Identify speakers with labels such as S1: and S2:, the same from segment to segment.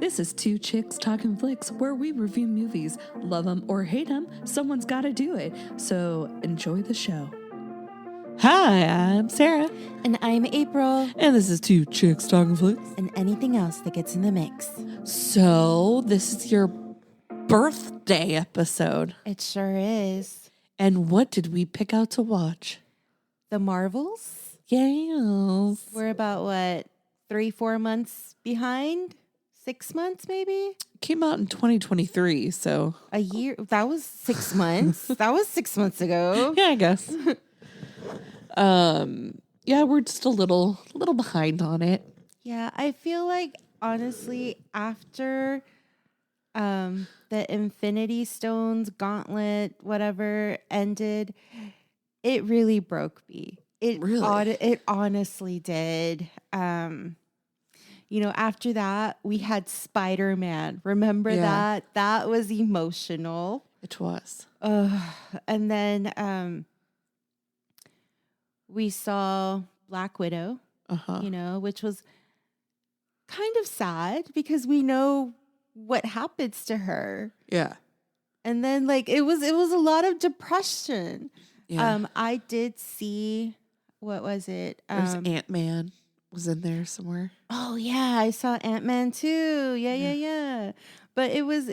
S1: This is Two Chicks Talkin Flicks, where we review movies. Love them or hate them, someone's got to do it. So enjoy the show. Hi, I'm Sarah.
S2: And I'm April.
S1: And this is Two Chicks Talkin Flicks.
S2: And anything else that gets in the mix.
S1: So, this is your birthday episode.
S2: It sure is.
S1: And what did we pick out to watch?
S2: The Marvels?
S1: Yes.
S2: We're about, 3-4 months behind? 6 months, maybe?
S1: Came out in 2023, so.
S2: A year? That was 6 months. That was 6 months ago.
S1: Yeah, I guess. Yeah, we're just a little behind on it.
S2: Yeah, I feel like, honestly, after the Infinity Stones gauntlet, whatever, ended, it really broke me. It honestly did. After that, we had Spider-Man. Remember that? That was emotional.
S1: It was.
S2: And then we saw Black Widow, which was kind of sad because we know what happens to her.
S1: Yeah.
S2: And then it was a lot of depression.
S1: Yeah.
S2: I did see, what was it?
S1: There's Ant-Man was in there somewhere.
S2: Oh yeah, I saw Ant-Man too. Yeah. But it was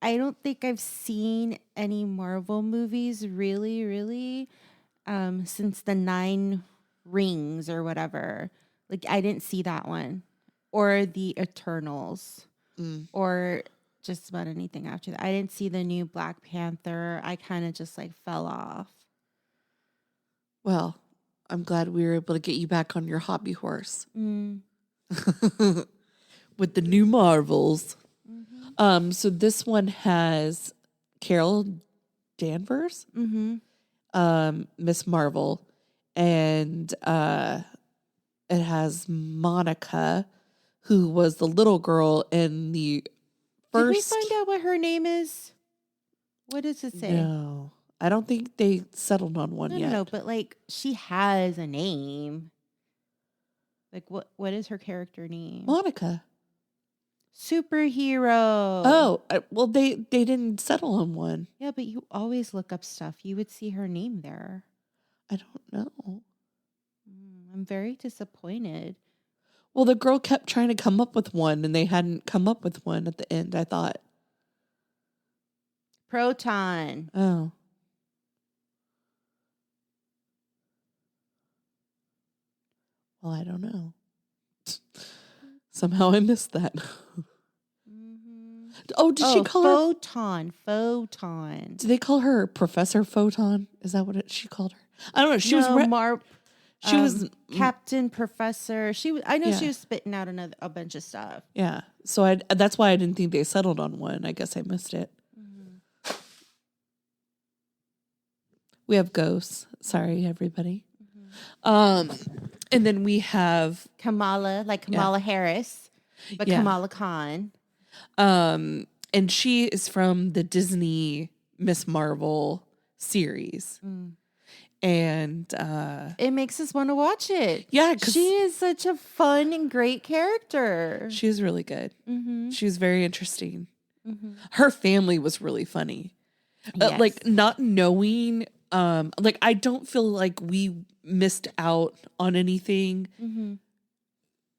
S2: I don't think I've seen any Marvel movies really since the 9 Rings or whatever. I didn't see that one or the Eternals or just about anything after that. I didn't see the new Black Panther. I kind of just fell off.
S1: Well, I'm glad we were able to get you back on your hobby horse. With the new Marvels. Mm-hmm. So this one has Carol Danvers, Miss Marvel, and it has Monica, who was the little girl in the first.
S2: Did we find out what her name is? What does it say?
S1: No, I don't think they settled on one yet.
S2: No, but she has a name. What is her character name?
S1: Monica.
S2: Superhero.
S1: Oh, well, they didn't settle on one.
S2: Yeah, but you always look up stuff. You would see her name there.
S1: I don't know.
S2: I'm very disappointed.
S1: Well, the girl kept trying to come up with one, and they hadn't come up with one at the end, I thought.
S2: Proton.
S1: Oh. Well, I don't know. Somehow I missed that. Oh, did she call her?
S2: Photon.
S1: Did they call her Professor Photon? Is that what she called her? I don't know. She was
S2: Captain Professor. I know she was spitting out a bunch of stuff.
S1: Yeah. So that's why I didn't think they settled on one. I guess I missed it. Mm-hmm. We have ghosts. Sorry, everybody. Mm-hmm. And then we have
S2: Kamala, Kamala Harris, but Kamala Khan.
S1: And she is from the Disney Miss Marvel series. And
S2: it makes us want to watch it.
S1: Yeah,
S2: she is such a fun and great character.
S1: She was really good. Mm-hmm. She was very interesting.
S2: Mm-hmm.
S1: Her family was really funny.
S2: Yes.
S1: Not knowing, I don't feel like we missed out on anything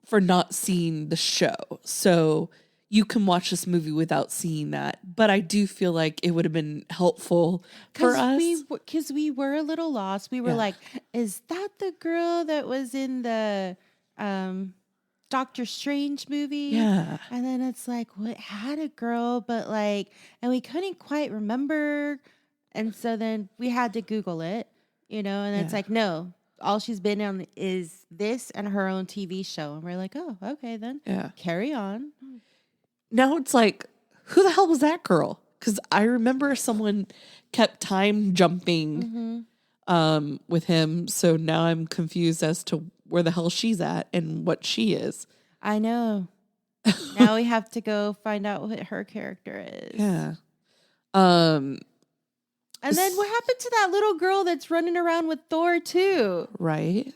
S1: for not seeing the show. So you can watch this movie without seeing that. But I do feel like it would have been helpful for us.
S2: Because we were a little lost. We were like, is that the girl that was in the Doctor Strange movie?
S1: Yeah.
S2: And then it's what had a girl, but and we couldn't quite remember. And so then we had to Google it, and it's no, all she's been on is this and her own TV show. And we're like, oh, okay, then carry on.
S1: Now it's who the hell was that girl? Because I remember someone kept time jumping with him. So now I'm confused as to where the hell she's at and what she is.
S2: I know. Now we have to go find out what her character is.
S1: Yeah.
S2: And then what happened to that little girl that's running around with Thor too?
S1: Right.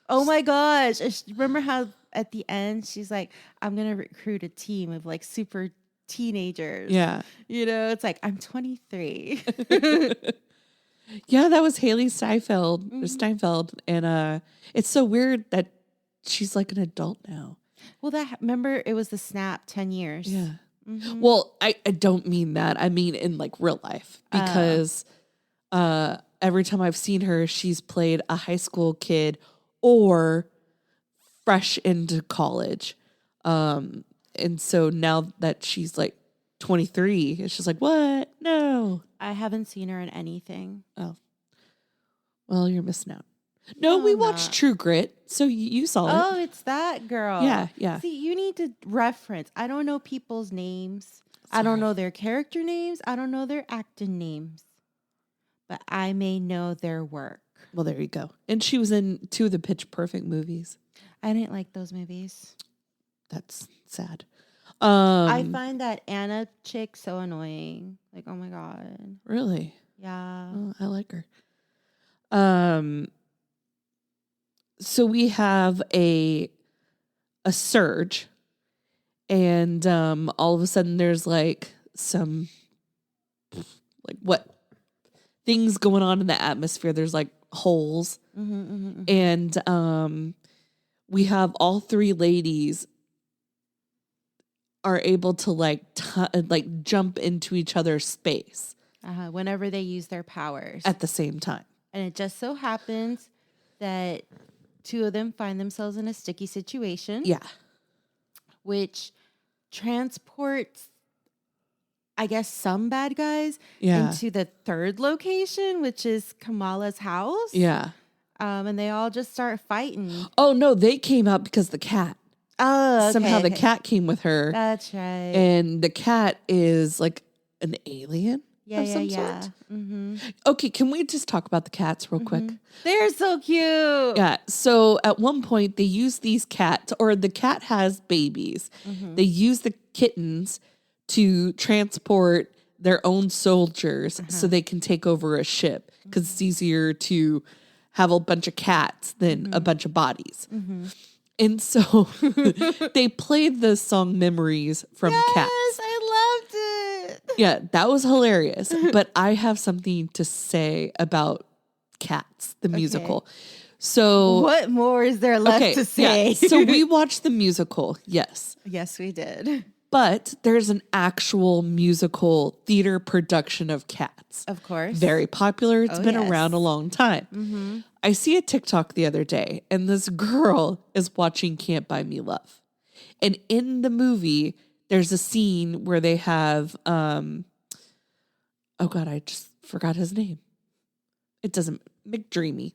S2: Oh my gosh. Remember how at the end she's like, I'm going to recruit a team of like super teenagers.
S1: Yeah.
S2: You know, it's like, I'm 23.
S1: Yeah, that was Haley Steinfeld. And it's so weird that she's like an adult now.
S2: Well, remember it was the snap 10 years.
S1: Yeah. Well, I don't mean that. I mean in like real life because every time I've seen her, she's played a high school kid or fresh into college. And so now that she's like 23, it's just like, what? No.
S2: I haven't seen her in anything.
S1: Oh, well, you're missing out. No, we watched True Grit, so you saw it.
S2: Oh, it's that girl.
S1: Yeah.
S2: See, you need to reference. I don't know people's names. I don't know their character names. I don't know their acting names. But I may know their work.
S1: Well, there you go. And she was in 2 of the Pitch Perfect movies.
S2: I didn't like those movies.
S1: That's sad.
S2: I find that Anna chick so annoying. Like, oh my God.
S1: Really?
S2: Yeah.
S1: Oh, I like her. So we have a surge, and all of a sudden there's like some like what things going on in the atmosphere. There's like holes, and we have all 3 ladies are able to like jump into each other's space
S2: whenever they use their powers
S1: at the same time.
S2: And it just so happens that 2 of them find themselves in a sticky situation.
S1: Yeah.
S2: Which transports, I guess, some bad guys into the 3rd location, which is Kamala's house.
S1: Yeah.
S2: And they all just start fighting.
S1: Oh, no, they came out because the cat.
S2: Oh, okay,
S1: somehow the cat came with her.
S2: That's right.
S1: And the cat is like an alien of some sort. Okay, can we just talk about the cats real quick?
S2: They're so cute.
S1: Yeah. So at one point they use these cats, or the cat has babies. They use the kittens to transport their own soldiers so they can take over a ship because it's easier to have a bunch of cats than a bunch of bodies. And so they played the song Memories from Cats.
S2: Yes, I loved it.
S1: Yeah, that was hilarious. But I have something to say about Cats, the musical. So
S2: what more is there left to say?
S1: Yeah. So we watched the musical, yes.
S2: Yes, we did.
S1: But there's an actual musical theater production of Cats.
S2: Of course.
S1: Very popular. It's been around a long time. I see a TikTok the other day, and this girl is watching Can't Buy Me Love. And in the movie, there's a scene where they have, oh God, I just forgot his name. It doesn't, McDreamy.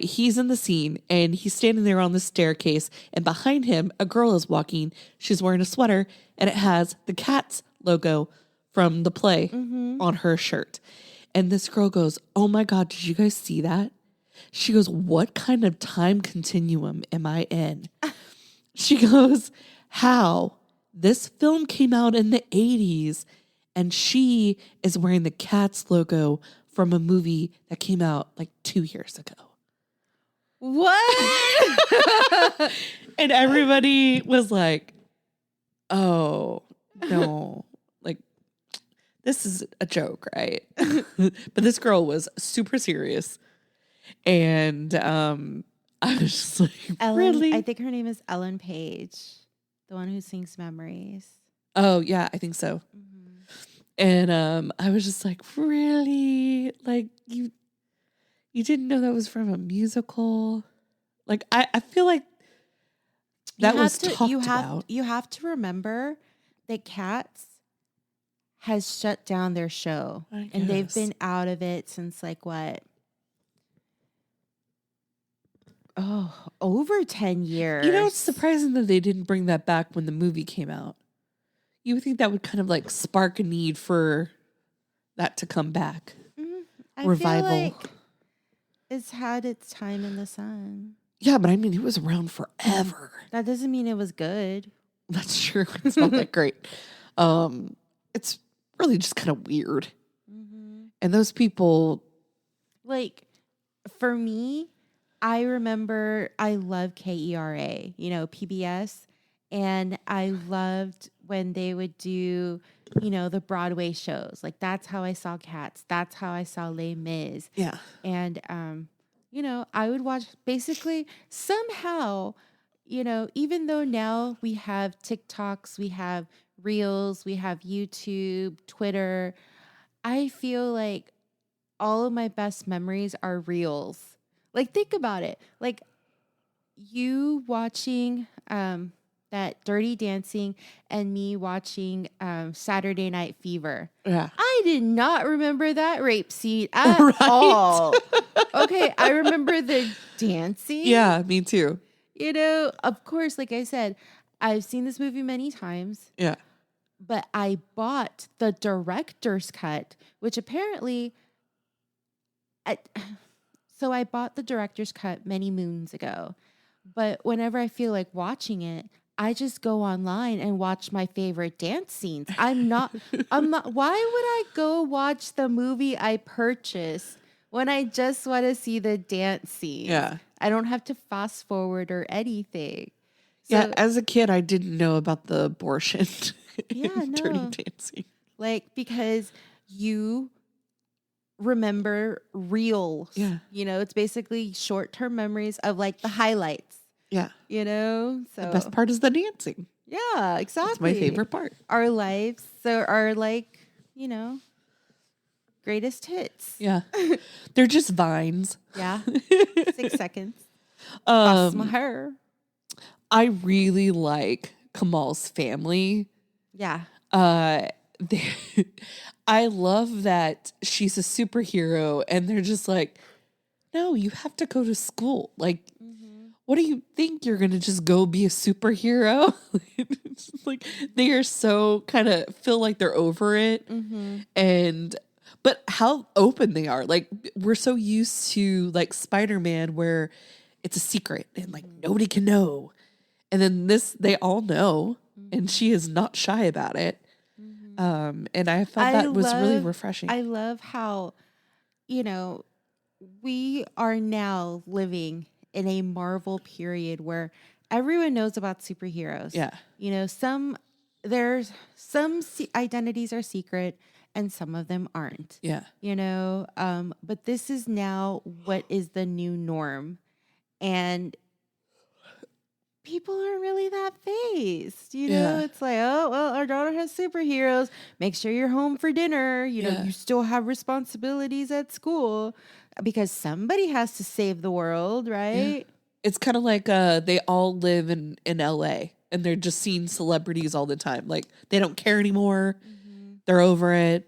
S1: He's in the scene, and he's standing there on the staircase, and behind him, a girl is walking. She's wearing a sweater, and it has the Cats logo from the play on her shirt. And this girl goes, oh my God, did you guys see that? She goes, what kind of time continuum am I in? She goes, how? This film came out in the 80s, and she is wearing the Cats logo from a movie that came out like 2 years ago.
S2: What?
S1: And everybody was like, oh, no. Like, this is a joke, right? But this girl was super serious. And I was just like, really?
S2: I think her name is Ellen Page, the one who sings Memories.
S1: Oh, yeah, I think so. And I was just like, really? Like, you didn't know that was from a musical? Like, I feel like that was talked about.
S2: You have to remember that Cats has shut down their show. And they've been out of it since like what? Oh, over 10 years.
S1: You know, it's surprising that they didn't bring that back when the movie came out. You would think that would kind of like spark a need for that to come back. Revival.
S2: I feel like it's had its time in the sun.
S1: Yeah, but I mean, it was around forever.
S2: That doesn't mean it was good.
S1: That's true. It's not that great. It's really just kind of weird. And those people,
S2: like, for me, I remember I love KERA, PBS. And I loved when they would do, the Broadway shows. Like, that's how I saw Cats. That's how I saw Les Mis.
S1: Yeah.
S2: And, I would watch basically somehow, even though now we have TikToks, we have Reels, we have YouTube, Twitter, I feel like all of my best memories are Reels. Like, think about it. Like, you watching that Dirty Dancing and me watching Saturday Night Fever.
S1: Yeah.
S2: I did not remember that rape scene at
S1: Right.
S2: all. Okay, I remember the dancing.
S1: Yeah, me too.
S2: Of course, like I said, I've seen this movie many times.
S1: Yeah.
S2: But I bought the director's cut, which apparently... So I bought the director's cut many moons ago. But whenever I feel like watching it, I just go online and watch my favorite dance scenes. I'm not, why would I go watch the movie I purchased when I just want to see the dance scenes?
S1: Yeah.
S2: I don't have to fast forward or anything. So,
S1: Yeah, as a kid, I didn't know about the abortion in
S2: no.
S1: Dirty Dancing.
S2: Like, because you remember reels.
S1: Yeah.
S2: It's basically short-term memories of like the highlights.
S1: Yeah.
S2: So
S1: The best part is the dancing.
S2: yeah, exactly.
S1: That's my favorite part.
S2: Our lives are like, greatest hits.
S1: Yeah. They're just vines.
S2: Yeah. 6 seconds. Cross my hair.
S1: I really like Kamal's family.
S2: Yeah.
S1: I love that she's a superhero and they're just like, no, you have to go to school. Like, what do you think? You're going to just go be a superhero? It's like they are so kind of feel like they're over it. But how open they are. Like, we're so used to like Spider-Man where it's a secret and like nobody can know. And then they all know and she is not shy about it. And I felt that was really refreshing.
S2: I love how, we are now living in a Marvel period where everyone knows about superheroes.
S1: Yeah.
S2: There's some identities are secret and some of them aren't.
S1: Yeah.
S2: But this is now what is the new norm. And people aren't really that phased,
S1: Yeah.
S2: It's like, oh, well, our daughter has superheroes. Make sure you're home for dinner. You still have responsibilities at school because somebody has to save the world, right?
S1: Yeah. It's kind of like they all live in LA and they're just seeing celebrities all the time. Like they don't care anymore. They're over it.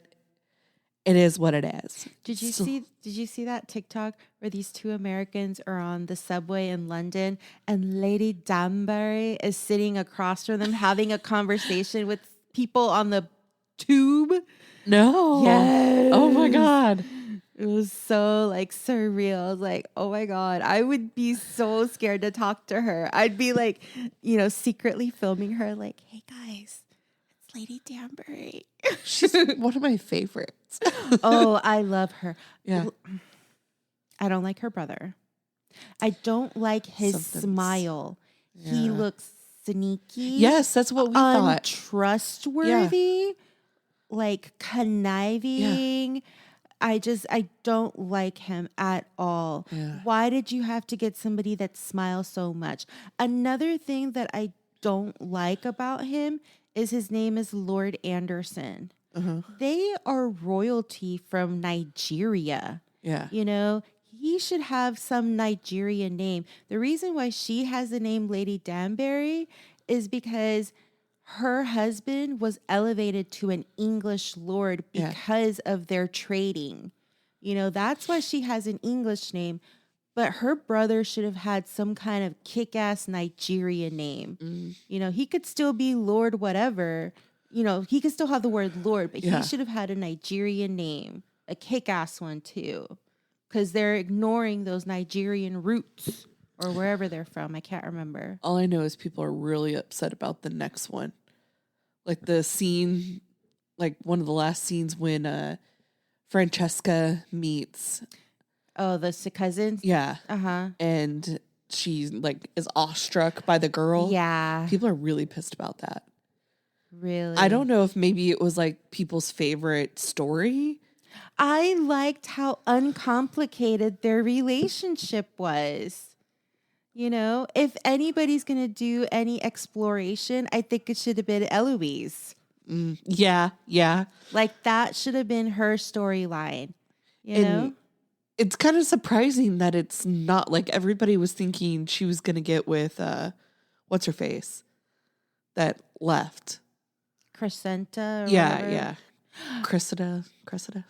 S1: It is what it is.
S2: Did you see that TikTok where these two Americans are on the subway in London and Lady Danbury is sitting across from them having a conversation with people on the tube?
S1: No.
S2: Yes.
S1: Oh my God.
S2: It was so like surreal. I was like, oh my God, I would be so scared to talk to her. I'd be like, secretly filming her like, hey guys, it's Lady Danbury.
S1: She's one of my favorites.
S2: Oh, I love her.
S1: Yeah.
S2: I don't like her brother. I don't like his smile.
S1: Yeah.
S2: He looks sneaky.
S1: Yes, that's what we thought.
S2: Untrustworthy, like conniving. Yeah. I don't like him at all. Yeah. Why did you have to get somebody that smiles so much? Another thing that I don't like about him is his name is Lord Anderson. They are royalty from Nigeria.
S1: Yeah.
S2: He should have some Nigerian name. The reason why she has the name Lady Danbury is because her husband was elevated to an English lord because of their trading. That's why she has an English name. But her brother should have had some kind of kick-ass Nigerian name. He could still be Lord whatever. He could still have the word Lord, but he should have had a Nigerian name, a kick-ass one too. Because they're ignoring those Nigerian roots or wherever they're from. I can't remember.
S1: All I know is people are really upset about the next one. Like the scene, like one of the last scenes when Francesca meets
S2: Oh, the cousins?
S1: Yeah.
S2: Uh-huh.
S1: And she like is awestruck by the girl.
S2: Yeah.
S1: People are really pissed about that.
S2: Really?
S1: I don't know if maybe it was like people's favorite story.
S2: I liked how uncomplicated their relationship was. You know, if anybody's going to do any exploration, I think it should have been Eloise.
S1: Yeah.
S2: Like that should have been her storyline, you know?
S1: It's kind of surprising that it's not like everybody was thinking she was going to get with, what's her face that left.
S2: Crescenta or
S1: Yeah.
S2: whatever.
S1: Cressida.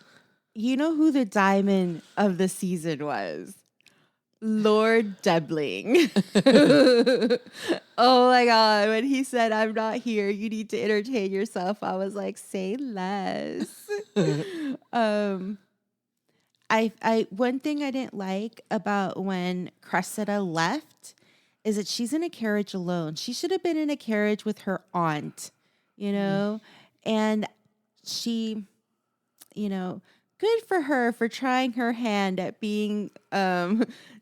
S2: You know who the diamond of the season was? Lord Debling. Oh my God. When he said, I'm not here, you need to entertain yourself, I was like, say less. I one thing I didn't like about when Cressida left is that she's in a carriage alone. She should have been in a carriage with her aunt, you know? And she, you know, good for her for trying her hand at being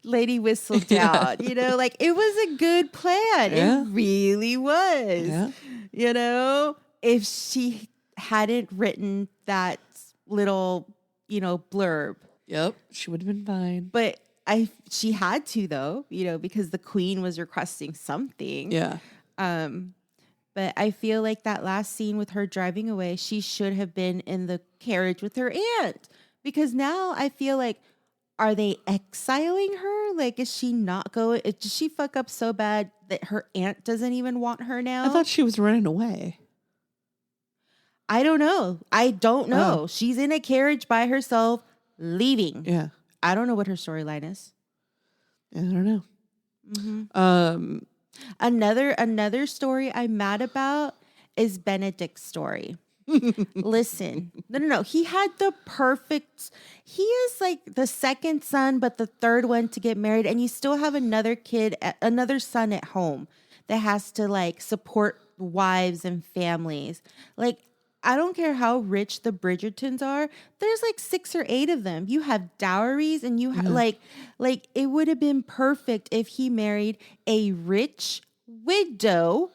S2: Lady Whistledown. You know, like it was a good plan.
S1: Yeah.
S2: It really was.
S1: Yeah.
S2: You know, if she hadn't written that little, you know, blurb.
S1: Yep. She would have been fine.
S2: But she had to though, you know, because the queen was requesting something.
S1: Yeah.
S2: But I feel like that last scene with her driving away, she should have been in the carriage with her aunt. Because now I feel like, are they exiling her? Like, is she not going? Did she fuck up so bad that her aunt doesn't even want her now?
S1: I thought she was running away.
S2: I don't know. I don't know.
S1: Oh.
S2: She's in a carriage by herself, leaving.
S1: Yeah.
S2: I don't know what her storyline is.
S1: I don't know.
S2: Mm-hmm. Another story I'm mad about is Benedict's story. Listen, no. He had the perfect. He is like the second son, but the third one to get married, and you still have another son at home that has to like support wives and families. Like, I don't care how rich the Bridgertons are. There's like 6 or 8 of them. You have dowries, and you like it would have been perfect if he married a rich widow,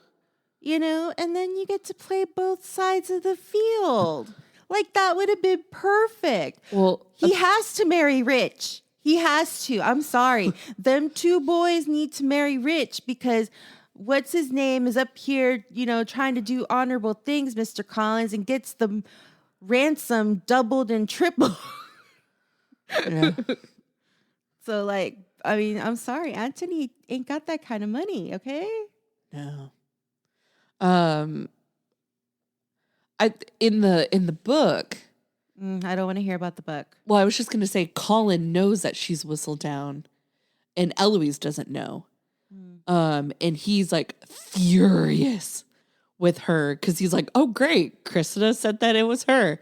S2: you know, and then you get to play both sides of the field. Like that would have been perfect.
S1: Well,
S2: he has to marry rich. He has to. I'm sorry. Them 2 boys need to marry rich because what's his name is up here, you know, trying to do honorable things, Mr. Collins, and gets the ransom doubled and tripled.
S1: Yeah.
S2: So, like, I mean, I'm sorry. Anthony ain't got that kind of money, okay?
S1: No. In the book.
S2: I don't want to hear about the book.
S1: Well, I was just gonna say Colin knows that she's Whistledown, and Eloise doesn't know. And he's like furious with her because he's like, "Oh, great, Krista said that it was her.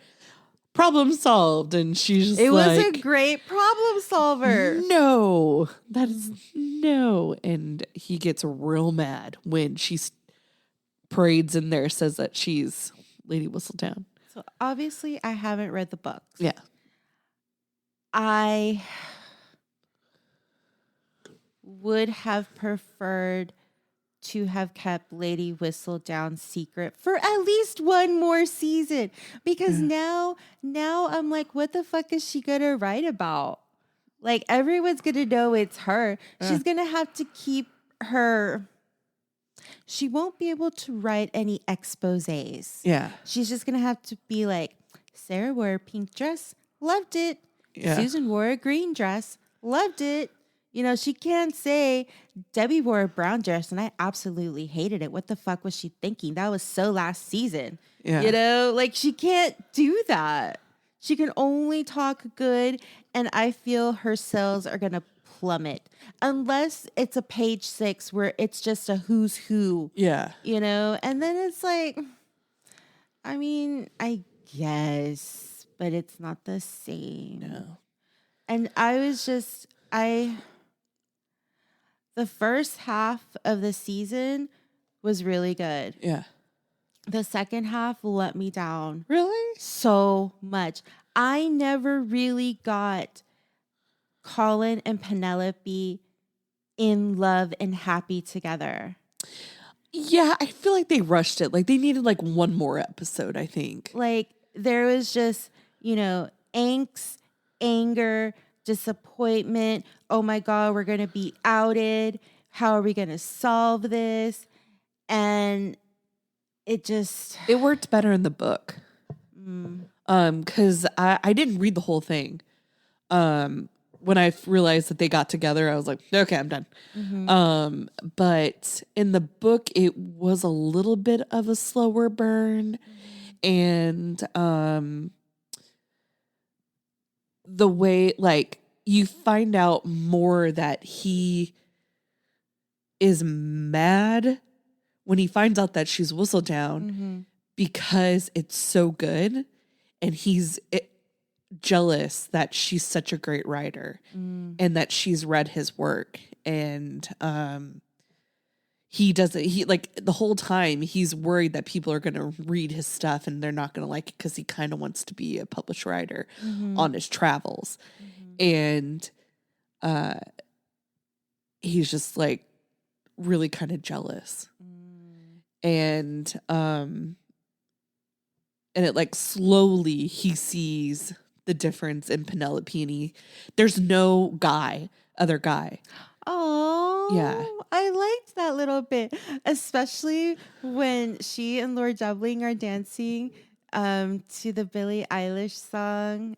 S1: Problem solved." And she's just
S2: it
S1: like,
S2: was a great problem solver.
S1: No, that is no. And he gets real mad when she parades in there, says that she's Lady Whistledown.
S2: So obviously, I haven't read the books.
S1: Yeah.
S2: I would have preferred to have kept Lady Whistledown secret for at least one more season, because now I'm like, what the fuck is she gonna write about? Like, everyone's gonna know it's her. She's gonna have to keep her. She won't be able to write any exposés.
S1: Yeah.
S2: She's just gonna have to be like, Sarah wore a pink dress, loved it.
S1: Yeah.
S2: Susan wore a green dress, loved it. You know, she can't say Debbie wore a brown dress and I absolutely hated it. What the fuck was she thinking? That was so last season.
S1: Yeah.
S2: You know, like, she can't do that. She can only talk good, and I feel her sales are going to plummet unless it's a page 6 where it's just a who's who.
S1: Yeah.
S2: You know, and then it's like, I mean, I guess, but it's not the same.
S1: No.
S2: And I was just, the first half of the season was really good.
S1: Yeah.
S2: The second half let me down.
S1: Really?
S2: So much. I never really got Colin and Penelope in love and happy together.
S1: Yeah, I feel like they rushed it. Like they needed like one more episode, I think.
S2: Like there was just, angst, anger, disappointment. Oh my God, we're going to be outed. How are we going to solve this? And it
S1: worked better in the book. Because I didn't read the whole thing. When I realized that they got together, I was like, okay, I'm done.
S2: Mm-hmm.
S1: But in the book, it was a little bit of a slower burn. And the way, like, you find out more that he is mad when he finds out that she's Whistledown because it's so good. And he's jealous that she's such a great writer and that she's read his work. And he doesn't, like the whole time he's worried that people are going to read his stuff and they're not going to like it because he kind of wants to be a published writer on his travels. And he's just like really kind of jealous. And it like slowly he sees the difference in Penelope, and there's no other guy.
S2: Oh,
S1: yeah.
S2: I liked that little bit, especially when she and Lord Doubling are dancing to the Billie Eilish song,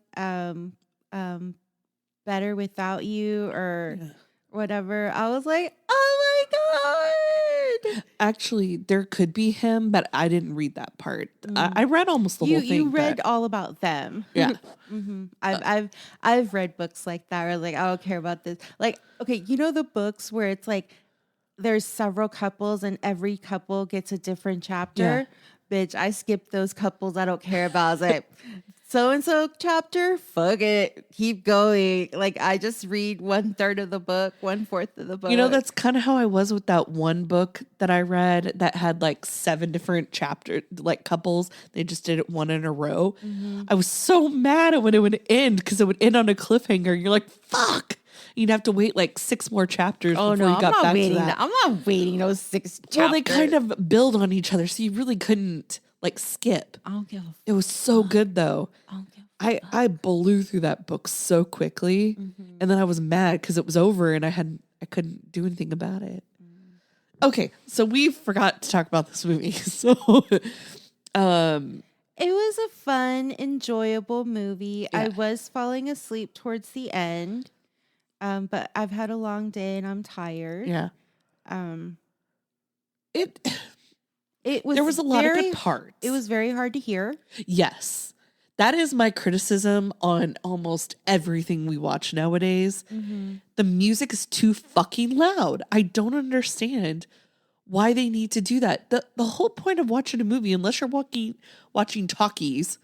S2: Better Without You or whatever. I was like, oh my God.
S1: Actually, there could be him, but I didn't read that part. I read almost the whole thing.
S2: You read all about them.
S1: Yeah.
S2: I've read books like that where like, I don't care about this. Like, okay, the books where it's like there's several couples and every couple gets a different chapter. Bitch, I skipped those couples I don't care about. I was like, so-and-so chapter, fuck it. Keep going. Like, I just read 1/3 of the book, 1/4 of the book.
S1: That's kind of how I was with that one book that I read that had like 7 different chapters, like couples. They just did it one in a row. I was so mad at when it would end because it would end on a cliffhanger. You're like, fuck. You'd have to wait like 6 more chapters before you got back to that.
S2: I'm not waiting those 6 chapters.
S1: Well, they kind of build on each other, so you really couldn't like skip.
S2: I don't give a fuck.
S1: It was so good though. I blew through that book so quickly, and then I was mad because it was over and I couldn't do anything about it. Okay, so we forgot to talk about this movie. So,
S2: it was a fun, enjoyable movie.
S1: Yeah.
S2: I was falling asleep towards the end, but I've had a long day and I'm tired.
S1: Yeah.
S2: It was
S1: there was a lot of good parts.
S2: It was very hard to hear.
S1: Yes. That is my criticism on almost everything we watch nowadays. The music is too fucking loud. I don't understand why they need to do that. The whole point of watching a movie, unless you're watching talkies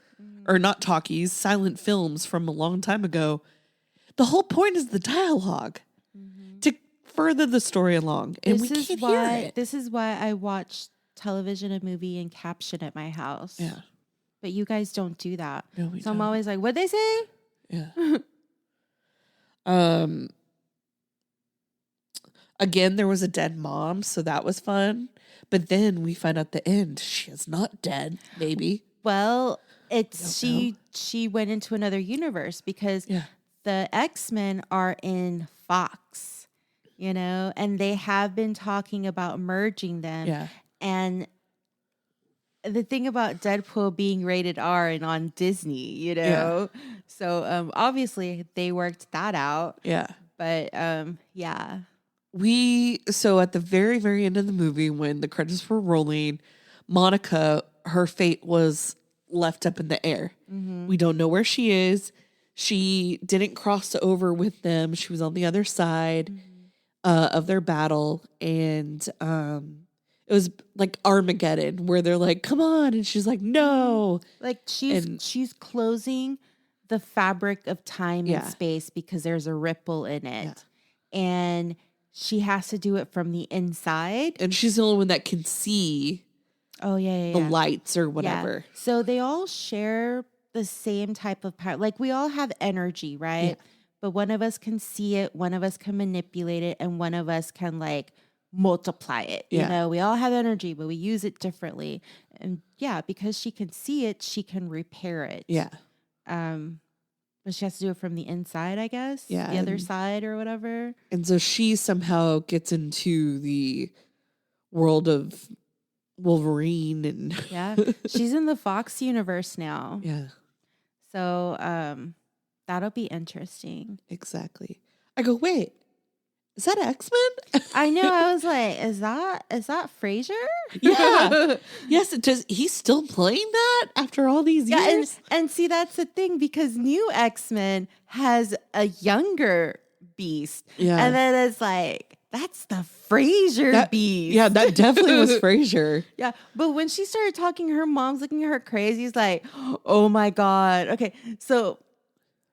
S1: or not talkies, silent films from a long time ago, the whole point is the dialogue to further the story along. And we can't hear it.
S2: This is why I watch television and movie in caption at my house.
S1: Yeah.
S2: But you guys don't do that.
S1: No, we
S2: so
S1: don't.
S2: I'm always like, what'd they say?
S1: Yeah. Again, there was a dead mom, so that was fun. But then we find out the end. She is not dead, maybe.
S2: Well, she went into another universe because the X-Men are in Fox, and they have been talking about merging them.
S1: Yeah.
S2: And the thing about Deadpool being rated R and on Disney, so obviously they worked that out.
S1: Yeah.
S2: But yeah.
S1: So at the very, very end of the movie, when the credits were rolling, Monica, her fate was left up in the air. We don't know where she is. She didn't cross over with them. She was on the other side of their battle. And it was like Armageddon, where they're like, come on. And she's like, no.
S2: Like she's closing the fabric of time and space because there's a ripple in it. Yeah. And she has to do it from the inside.
S1: And she's the only one that can see the lights or whatever.
S2: Yeah. So they all share the same type of power. Like we all have energy, right? Yeah. but one of us can see it, one of us can manipulate it, and one of us can like multiply it.
S1: Yeah.
S2: You know, we all have energy, but we use it differently. And yeah, because she can see it, she can repair it.
S1: Yeah.
S2: But she has to do it from the inside, I guess.
S1: Yeah,
S2: The other
S1: and-
S2: side or whatever.
S1: And so she somehow gets into the world of Wolverine and
S2: Yeah. She's in the Fox universe now.
S1: yeah,
S2: So that'll be interesting.
S1: exactly. I go, wait, is that X-Men?
S2: I know. I was like, is that Frasier?
S1: Yeah. Yes, it does. He's still playing that after all these years?
S2: And see, that's the thing, because new X-Men has a younger Beast.
S1: Yeah.
S2: And then it's like, that's the Frasier Beast.
S1: Yeah, that definitely was Frasier.
S2: Yeah. But when she started talking, her mom's looking at her crazy. It's like, oh my God. Okay. So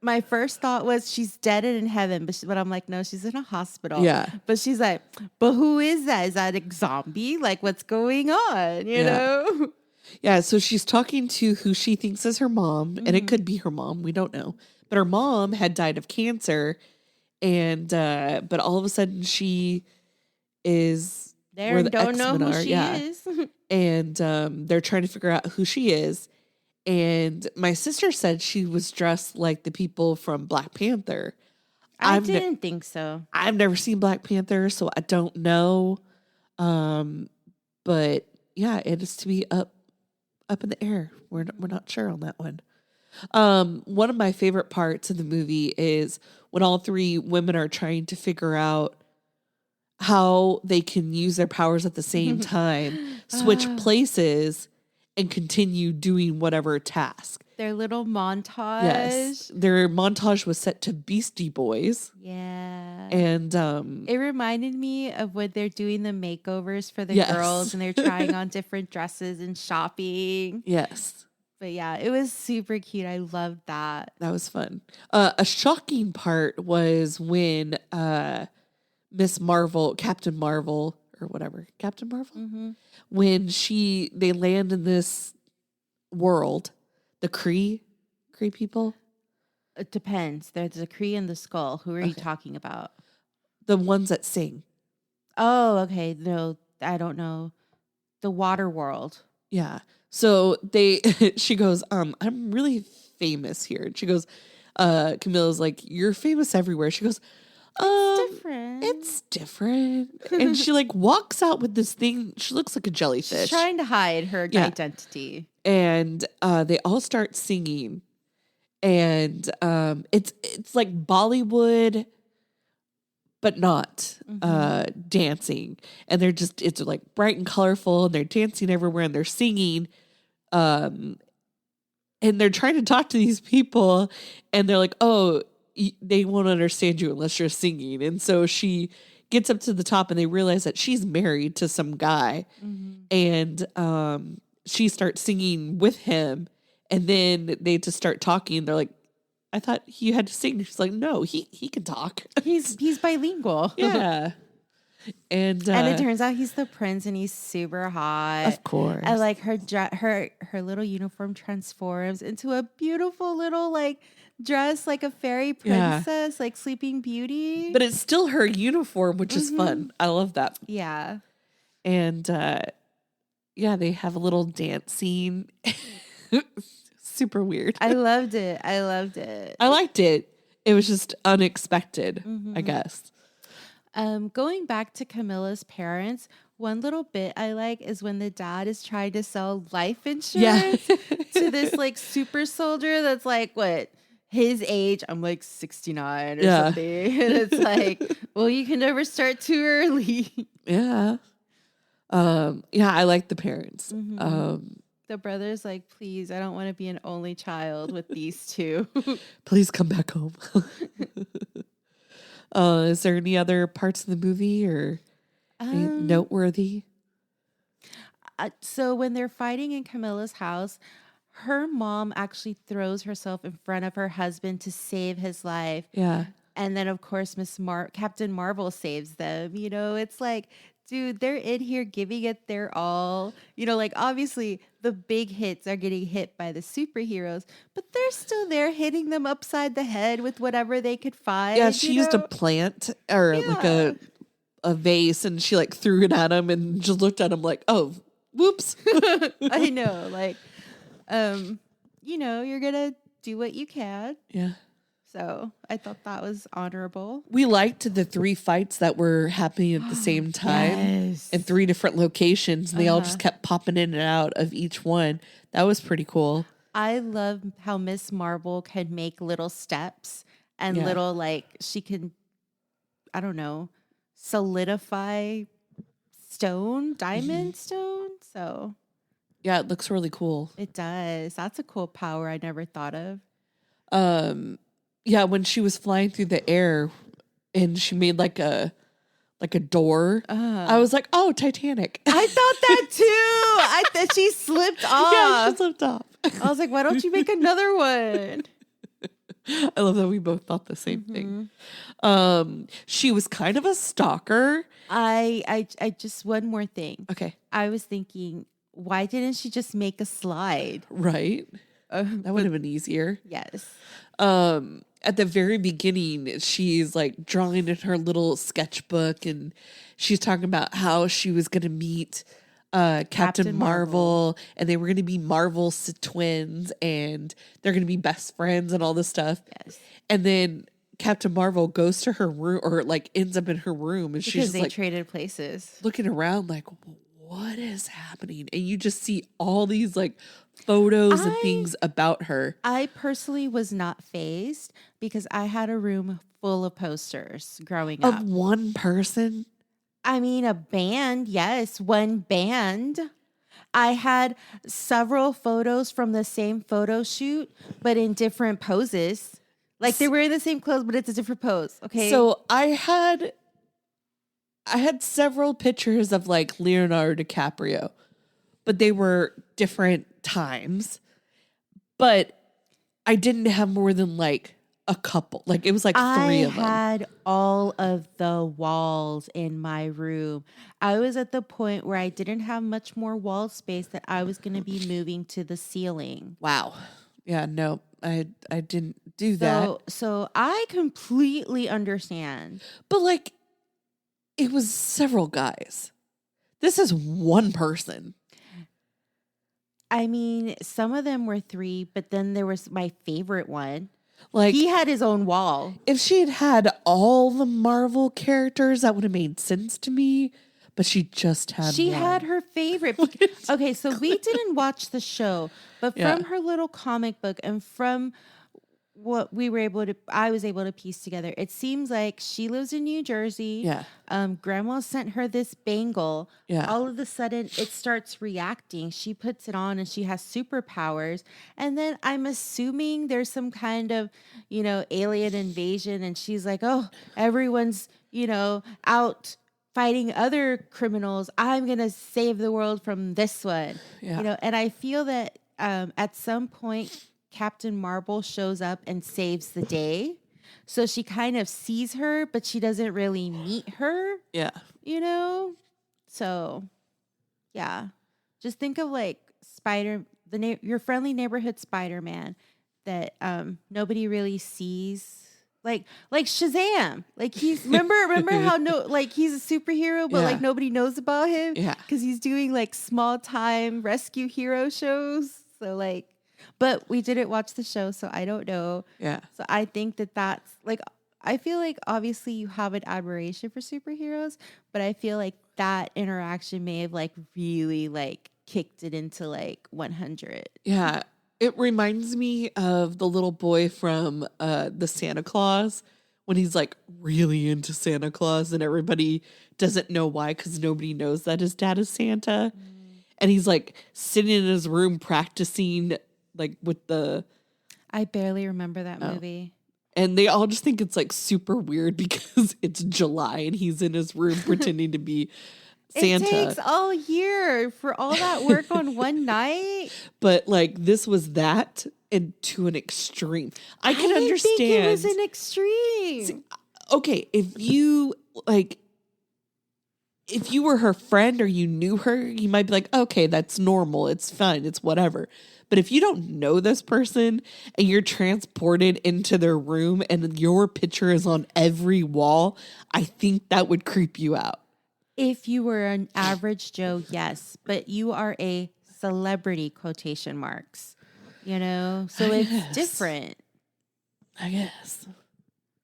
S2: my first thought was she's dead and in heaven, but I'm like, no, she's in a hospital.
S1: Yeah.
S2: But she's like, but who is that? Is that a zombie? Like, what's going on? You know?
S1: Yeah, so she's talking to who she thinks is her mom, and it could be her mom. We don't know. But her mom had died of cancer, and but all of a sudden she is
S2: There
S1: where
S2: and
S1: the
S2: don't know
S1: X-Men
S2: who
S1: are.
S2: she
S1: Yeah.
S2: is.
S1: And they're trying to figure out who she is. And my sister said she was dressed like the people from Black Panther.
S2: I didn't think so.
S1: I've never seen Black Panther, so I don't know. But yeah, it is to be up in the air. We're not sure on that one. One of my favorite parts of the movie is when all three women are trying to figure out how they can use their powers at the same time, switch places, and continue doing whatever task.
S2: Their little montage.
S1: Yes. Their montage was set to Beastie Boys.
S2: Yeah.
S1: And
S2: it reminded me of when they're doing the makeovers for the
S1: Yes.
S2: girls and they're trying on different dresses and shopping.
S1: yes,
S2: But yeah, it was super cute. I loved that.
S1: that was fun. A shocking part was when Miss Marvel, Captain Marvel, or whatever, Captain Marvel, when they land in this world, the Kree people,
S2: It depends. There's the Kree and the Skull. Who are you talking about?
S1: the ones that sing.
S2: Oh, okay. No, I don't know. The water world.
S1: Yeah. So she goes, I'm really famous here. And she goes, Camilla's like, you're famous everywhere. She goes,
S2: Different.
S1: it's different. And she like walks out with this thing. She looks like a jellyfish.
S2: She's trying to hide her identity.
S1: And they all start singing. And it's like Bollywood, but not dancing. And it's like bright and colorful, and they're dancing everywhere, and they're singing. And they're trying to talk to these people, and they're like, oh, they won't understand you unless you're singing. And so she gets up to the top, and they realize that she's married to some guy. And she starts singing with him, and then they just start talking. They're like, I thought you had to sing. She's like, no, he can talk.
S2: He's bilingual.
S1: Yeah. And
S2: it turns out he's the prince, and he's super hot.
S1: Of course.
S2: And like her little uniform transforms into a beautiful little like dress, like a fairy princess, like Sleeping Beauty.
S1: But it's still her uniform, which is fun. I love that.
S2: Yeah.
S1: And they have a little dance scene. Super weird.
S2: I loved it.
S1: I liked it. It was just unexpected, I guess.
S2: Going back to Camilla's parents, one little bit I like is when the dad is trying to sell life insurance to this like super soldier that's like, what, his age? I'm like 69 or something. And it's like, well, you can never start too early.
S1: Yeah. I like the parents.
S2: The brother's like, please, I don't want to be an only child with these two.
S1: Please come back home. Is there any other parts of the movie or any noteworthy?
S2: So when they're fighting in Camilla's house, her mom actually throws herself in front of her husband to save his life.
S1: Yeah.
S2: And then, of course, Captain Marvel saves them. It's like, dude, they're in here giving it their all. Like, obviously, the big hits are getting hit by the superheroes, but they're still there hitting them upside the head with whatever they could find.
S1: Yeah, she used a plant or like a vase, and she like threw it at him and just looked at him like, oh, whoops.
S2: I know, like, you're gonna do what you can.
S1: Yeah.
S2: So I thought that was honorable.
S1: We liked the 3 fights that were happening at the same time in 3 different locations. And they all just kept popping in and out of each one. That was pretty cool.
S2: I love how Miss Marvel can make little steps and little, like, she can, I don't know, solidify diamond stone. So
S1: yeah, it looks really cool.
S2: It does. That's a cool power I never thought of.
S1: Yeah, when she was flying through the air and she made like a door, I was like, oh, Titanic.
S2: I thought that too. I thought she slipped off.
S1: Yeah, she slipped off.
S2: I was like, why don't you make another one?
S1: I love that we both thought the same thing. She was kind of a stalker.
S2: I just, one more thing.
S1: Okay.
S2: I was thinking, why didn't she just make a slide?
S1: Right. That would have been easier.
S2: Yes.
S1: At the very beginning, she's like drawing in her little sketchbook, and she's talking about how she was going to meet Captain Marvel, and they were going to be Marvel twins, and they're going to be best friends and all this stuff.
S2: Yes.
S1: And then Captain Marvel goes to her room, or like ends up in her room, and she's just
S2: they
S1: like
S2: traded places,
S1: looking around like, what is happening? And you just see all these like photos and things about her.
S2: I personally was not fazed because I had a room full of posters growing up.
S1: Of one person?
S2: I mean, a band, yes, one band. I had several photos from the same photo shoot, but in different poses. Like they're wearing the same clothes, but it's a different pose. Okay.
S1: So I had several pictures of like Leonardo DiCaprio, but they were different times. But I didn't have more than like a couple. Like it was like 3 of them.
S2: I had all of the walls in my room. I was at the point where I didn't have much more wall space that I was going to be moving to the ceiling.
S1: Wow. Yeah, no, I didn't do that.
S2: So I completely understand.
S1: But like, it was several guys. This is one person.
S2: I mean, some of them were 3, but then there was my favorite one.
S1: Like,
S2: he had his own wall.
S1: If she had had all the Marvel characters, that would have made sense to me. But she just had
S2: She
S1: one.
S2: had her favorite. Okay, so we didn't watch the show, but from her little comic book and from what I was able to piece together, it seems like she lives in New Jersey.
S1: Yeah.
S2: Grandma sent her this bangle.
S1: Yeah.
S2: All of a sudden it starts reacting. She puts it on and she has superpowers. And then I'm assuming there's some kind of, alien invasion. And she's like, oh, everyone's, out fighting other criminals. I'm going to save the world from this one.
S1: Yeah.
S2: And I feel that at some point, Captain Marvel shows up and saves the day. So she kind of sees her, but she doesn't really meet her.
S1: Yeah.
S2: So, yeah. Just think of like your friendly neighborhood Spider-Man that nobody really sees. Like Shazam. Like remember how he's a superhero, but like nobody knows about him.
S1: Yeah.
S2: Because he's doing like small time rescue hero shows. So like, but we didn't watch the show, so I don't know.
S1: Yeah.
S2: So I think that's like, I feel like obviously you have an admiration for superheroes, but I feel like that interaction may have like really like kicked it into like 100.
S1: Yeah. It reminds me of the little boy from the Santa Claus when he's like really into Santa Claus and everybody doesn't know why because nobody knows that his dad is Santa. And he's like sitting in his room practicing like with the...
S2: I barely remember that movie.
S1: And they all just think it's like super weird because it's July and he's in his room pretending to be Santa.
S2: It takes all year for all that work on one night.
S1: But like this was that and to an extreme. I can understand.
S2: Think it was an extreme.
S1: Okay, if you like if you were her friend or you knew her, you might be like, okay, that's normal. It's fine. It's whatever. But if you don't know this person and you're transported into their room and your picture is on every wall, I think that would creep you out.
S2: If you were an average Joe, yes, but you are a celebrity, quotation marks, you know? So it's different.
S1: I guess.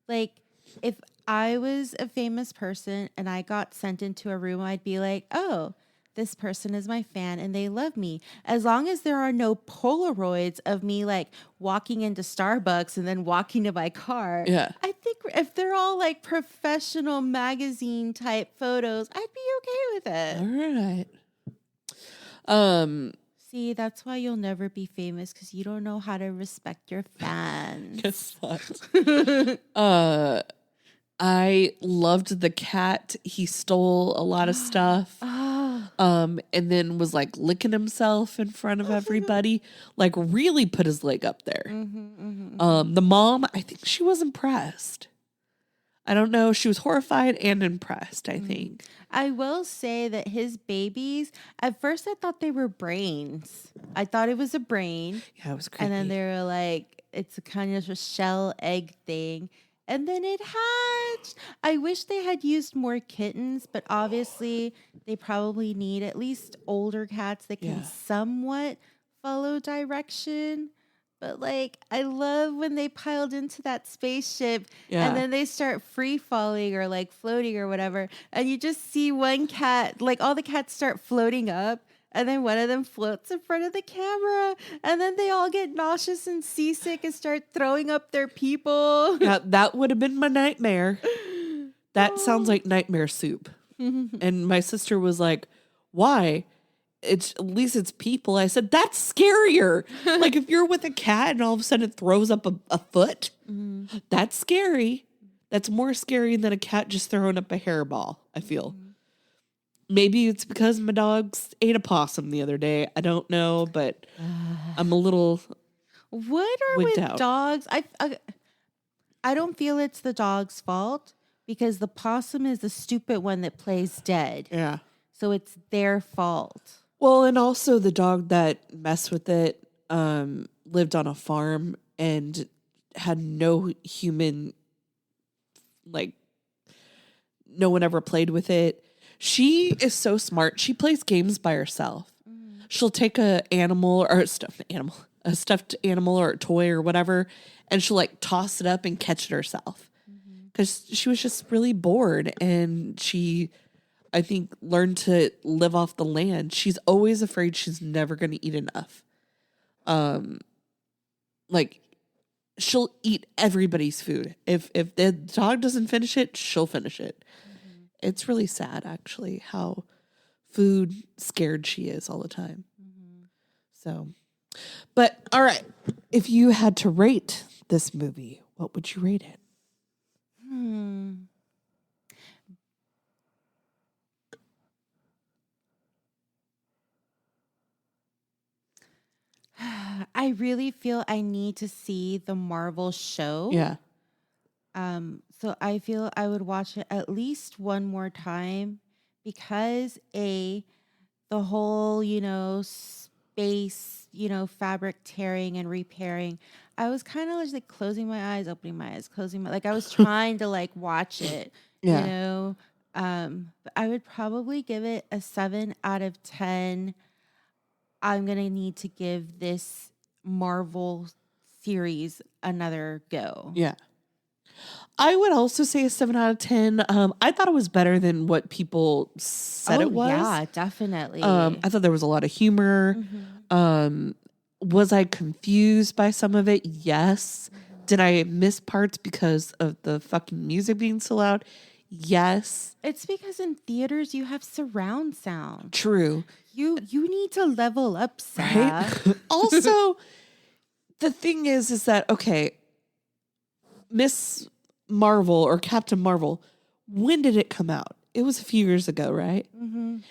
S2: Like, if I was a famous person and I got sent into a room, I'd be like, oh, this person is my fan and they love me. As long as there are no Polaroids of me like walking into Starbucks and then walking to my car.
S1: Yeah.
S2: I think if they're all like professional magazine type photos, I'd be okay with it.
S1: All right.
S2: See, that's why you'll never be famous, because you don't know how to respect your fans.
S1: Guess what? I loved the cat. He stole a lot of stuff. And then was like licking himself in front of everybody. Like really put his leg up there. The mom, I think she was impressed. I don't know. She was horrified and impressed, I think.
S2: I will say that his babies, at first I thought they were brains. I thought it was a brain.
S1: Yeah, it was creepy.
S2: And then they were like, it's a kind of a shell egg thing. And then it hatched. I wish they had used more kittens, but obviously they probably need at least older cats that can somewhat follow direction. But like, I love when they piled into that spaceship and then they start free falling or like floating or whatever. And you just see one cat, like all the cats start floating up. And then one of them floats in front of the camera. And then they all get nauseous and seasick and start throwing up their people.
S1: Yeah, that would have been my nightmare. That sounds like nightmare soup. And my sister was like, why? At least it's people. I said, that's scarier. Like if you're with a cat and all of a sudden it throws up a foot, that's scary. That's more scary than a cat just throwing up a hairball, I feel. Maybe it's because my dogs ate a possum the other day. I don't know, but I'm a little
S2: What are with
S1: out.
S2: Dogs? I don't feel it's the dog's fault because the possum is the stupid one that plays dead.
S1: Yeah.
S2: So it's their fault.
S1: Well, and also the dog that messed with it lived on a farm and had no human, like, no one ever played with it. She is so smart. She plays games by herself. She'll take a stuffed animal or a toy or whatever, and she'll like toss it up and catch it herself. Because she was just really bored, and she, I think, learned to live off the land. She's always afraid she's never going to eat enough. Like she'll eat everybody's food. If the dog doesn't finish it, she'll finish it. It's really sad, actually, how food scared she is all the time. So, but all right, if you had to rate this movie, what would you rate it?
S2: I really feel I need to see the Marvel show.
S1: Yeah.
S2: So I feel I would watch it at least one more time because the whole, space, fabric tearing and repairing. I was kind of like closing my eyes, opening my eyes, like I was trying to like watch it, but I would probably give it a 7 out of 10. I'm going to need to give this Marvel series another go.
S1: Yeah. I would also say a 7 out of 10. I thought it was better than what people said it was.
S2: Yeah, definitely.
S1: I thought there was a lot of humor. Was I confused by some of it? Yes. Did I miss parts because of the fucking music being so loud? Yes.
S2: It's because in theaters you have surround sound.
S1: True.
S2: You need to level up, Sarah.
S1: Right? Also, the thing is that, okay, Miss Marvel or Captain Marvel, when did it come out? It was a few years ago, right?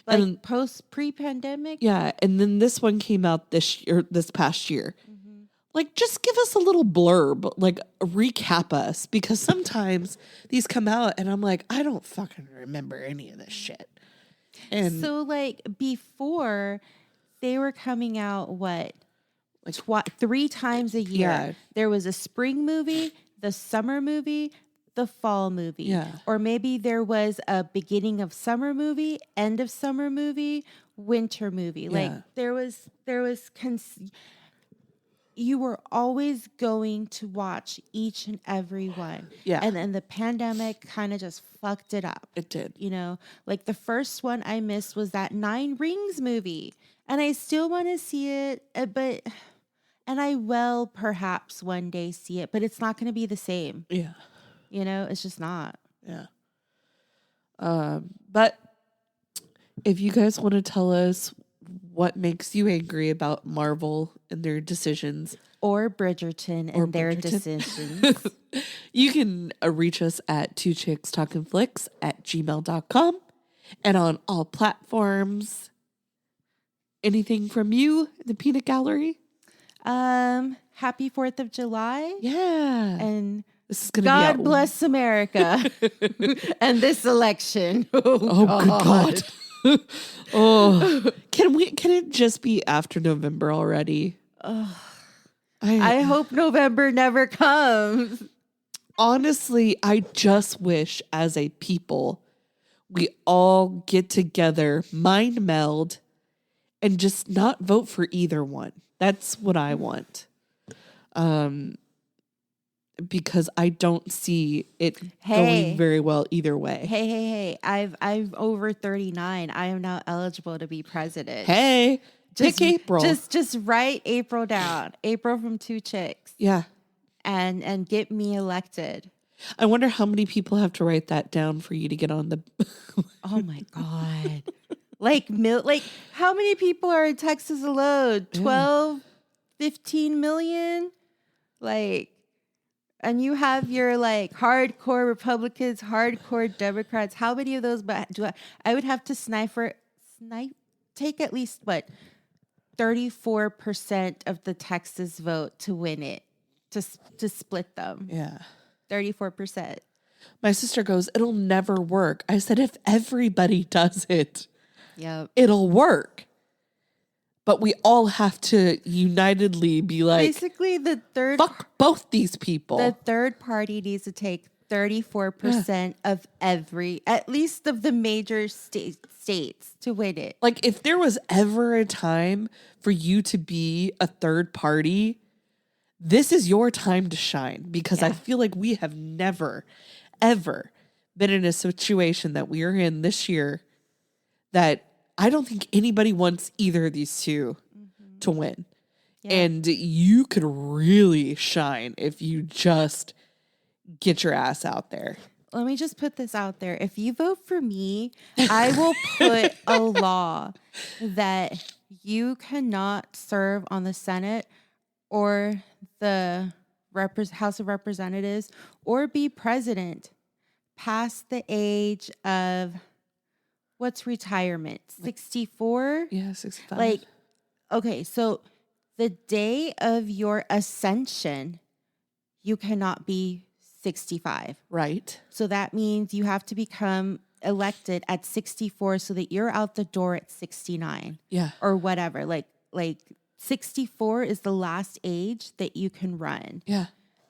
S2: Like pre-pandemic?
S1: Yeah, and then this one came out this past year. Like, just give us a little blurb, like recap us, because sometimes these come out and I'm like, I don't fucking remember any of this shit. And
S2: So like before, they were coming out what? Like 3 times a year.
S1: Yeah.
S2: There was a spring movie, the summer movie, the fall movie.
S1: Yeah.
S2: Or maybe there was a beginning of summer movie, end of summer movie, winter movie. Like there was you were always going to watch each and every one.
S1: Yeah.
S2: And then the pandemic kind of just fucked it up.
S1: It did.
S2: You know, like the first one I missed was that 9 Rings movie. And I still want to see it, and I will perhaps one day see it, but it's not going to be the same.
S1: Yeah.
S2: You know, it's just not.
S1: Yeah. But if you guys want to tell us what makes you angry about Marvel and their decisions,
S2: or Bridgerton and their decisions,
S1: you can reach us at Two Chicks Talkin Flicks at gmail.com and on all platforms. Anything from you, the Peanut Gallery?
S2: Happy 4th of July.
S1: Yeah.
S2: And
S1: this is gonna
S2: God
S1: be
S2: bless America and this election.
S1: Oh, good God. Oh, can it just be after November already?
S2: I hope November never comes.
S1: Honestly, I just wish as a people, we all get together, mind meld, and just not vote for either one. That's what I want. Because I don't see it going very well either way.
S2: Hey. I'm over 39. I am now eligible to be president.
S1: Hey, pick April.
S2: Just write April down. April from Two Chicks.
S1: Yeah.
S2: And get me elected.
S1: I wonder how many people have to write that down for you to get on the
S2: Oh my God. Like how many people are in Texas alone? 12, 15 million? Like, and you have your like hardcore Republicans, hardcore Democrats. How many of those I would have to take at least 34% of the Texas vote to win it, to split them.
S1: Yeah.
S2: 34%.
S1: My sister goes, it'll never work. I said, if everybody does it, it'll work. But we all have to unitedly be like,
S2: basically
S1: fuck both these people.
S2: The third party needs to take 34% of at least of the major states to win it.
S1: Like if there was ever a time for you to be a third party, this is your time to shine, because I feel like we have never, ever been in a situation that we are in this year that I don't think anybody wants either of these two to win. Yeah. And you could really shine if you just get your ass out there.
S2: Let me just put this out there. If you vote for me, I will put a law that you cannot serve on the Senate or the House of Representatives or be president past the age of, what's retirement? 64?
S1: Yeah, 65.
S2: Like, okay, so the day of your ascension, you cannot be 65.
S1: Right.
S2: So that means you have to become elected at 64 so that you're out the door at 69.
S1: Yeah.
S2: Or whatever. Like 64 is the last age that you can run.
S1: Yeah.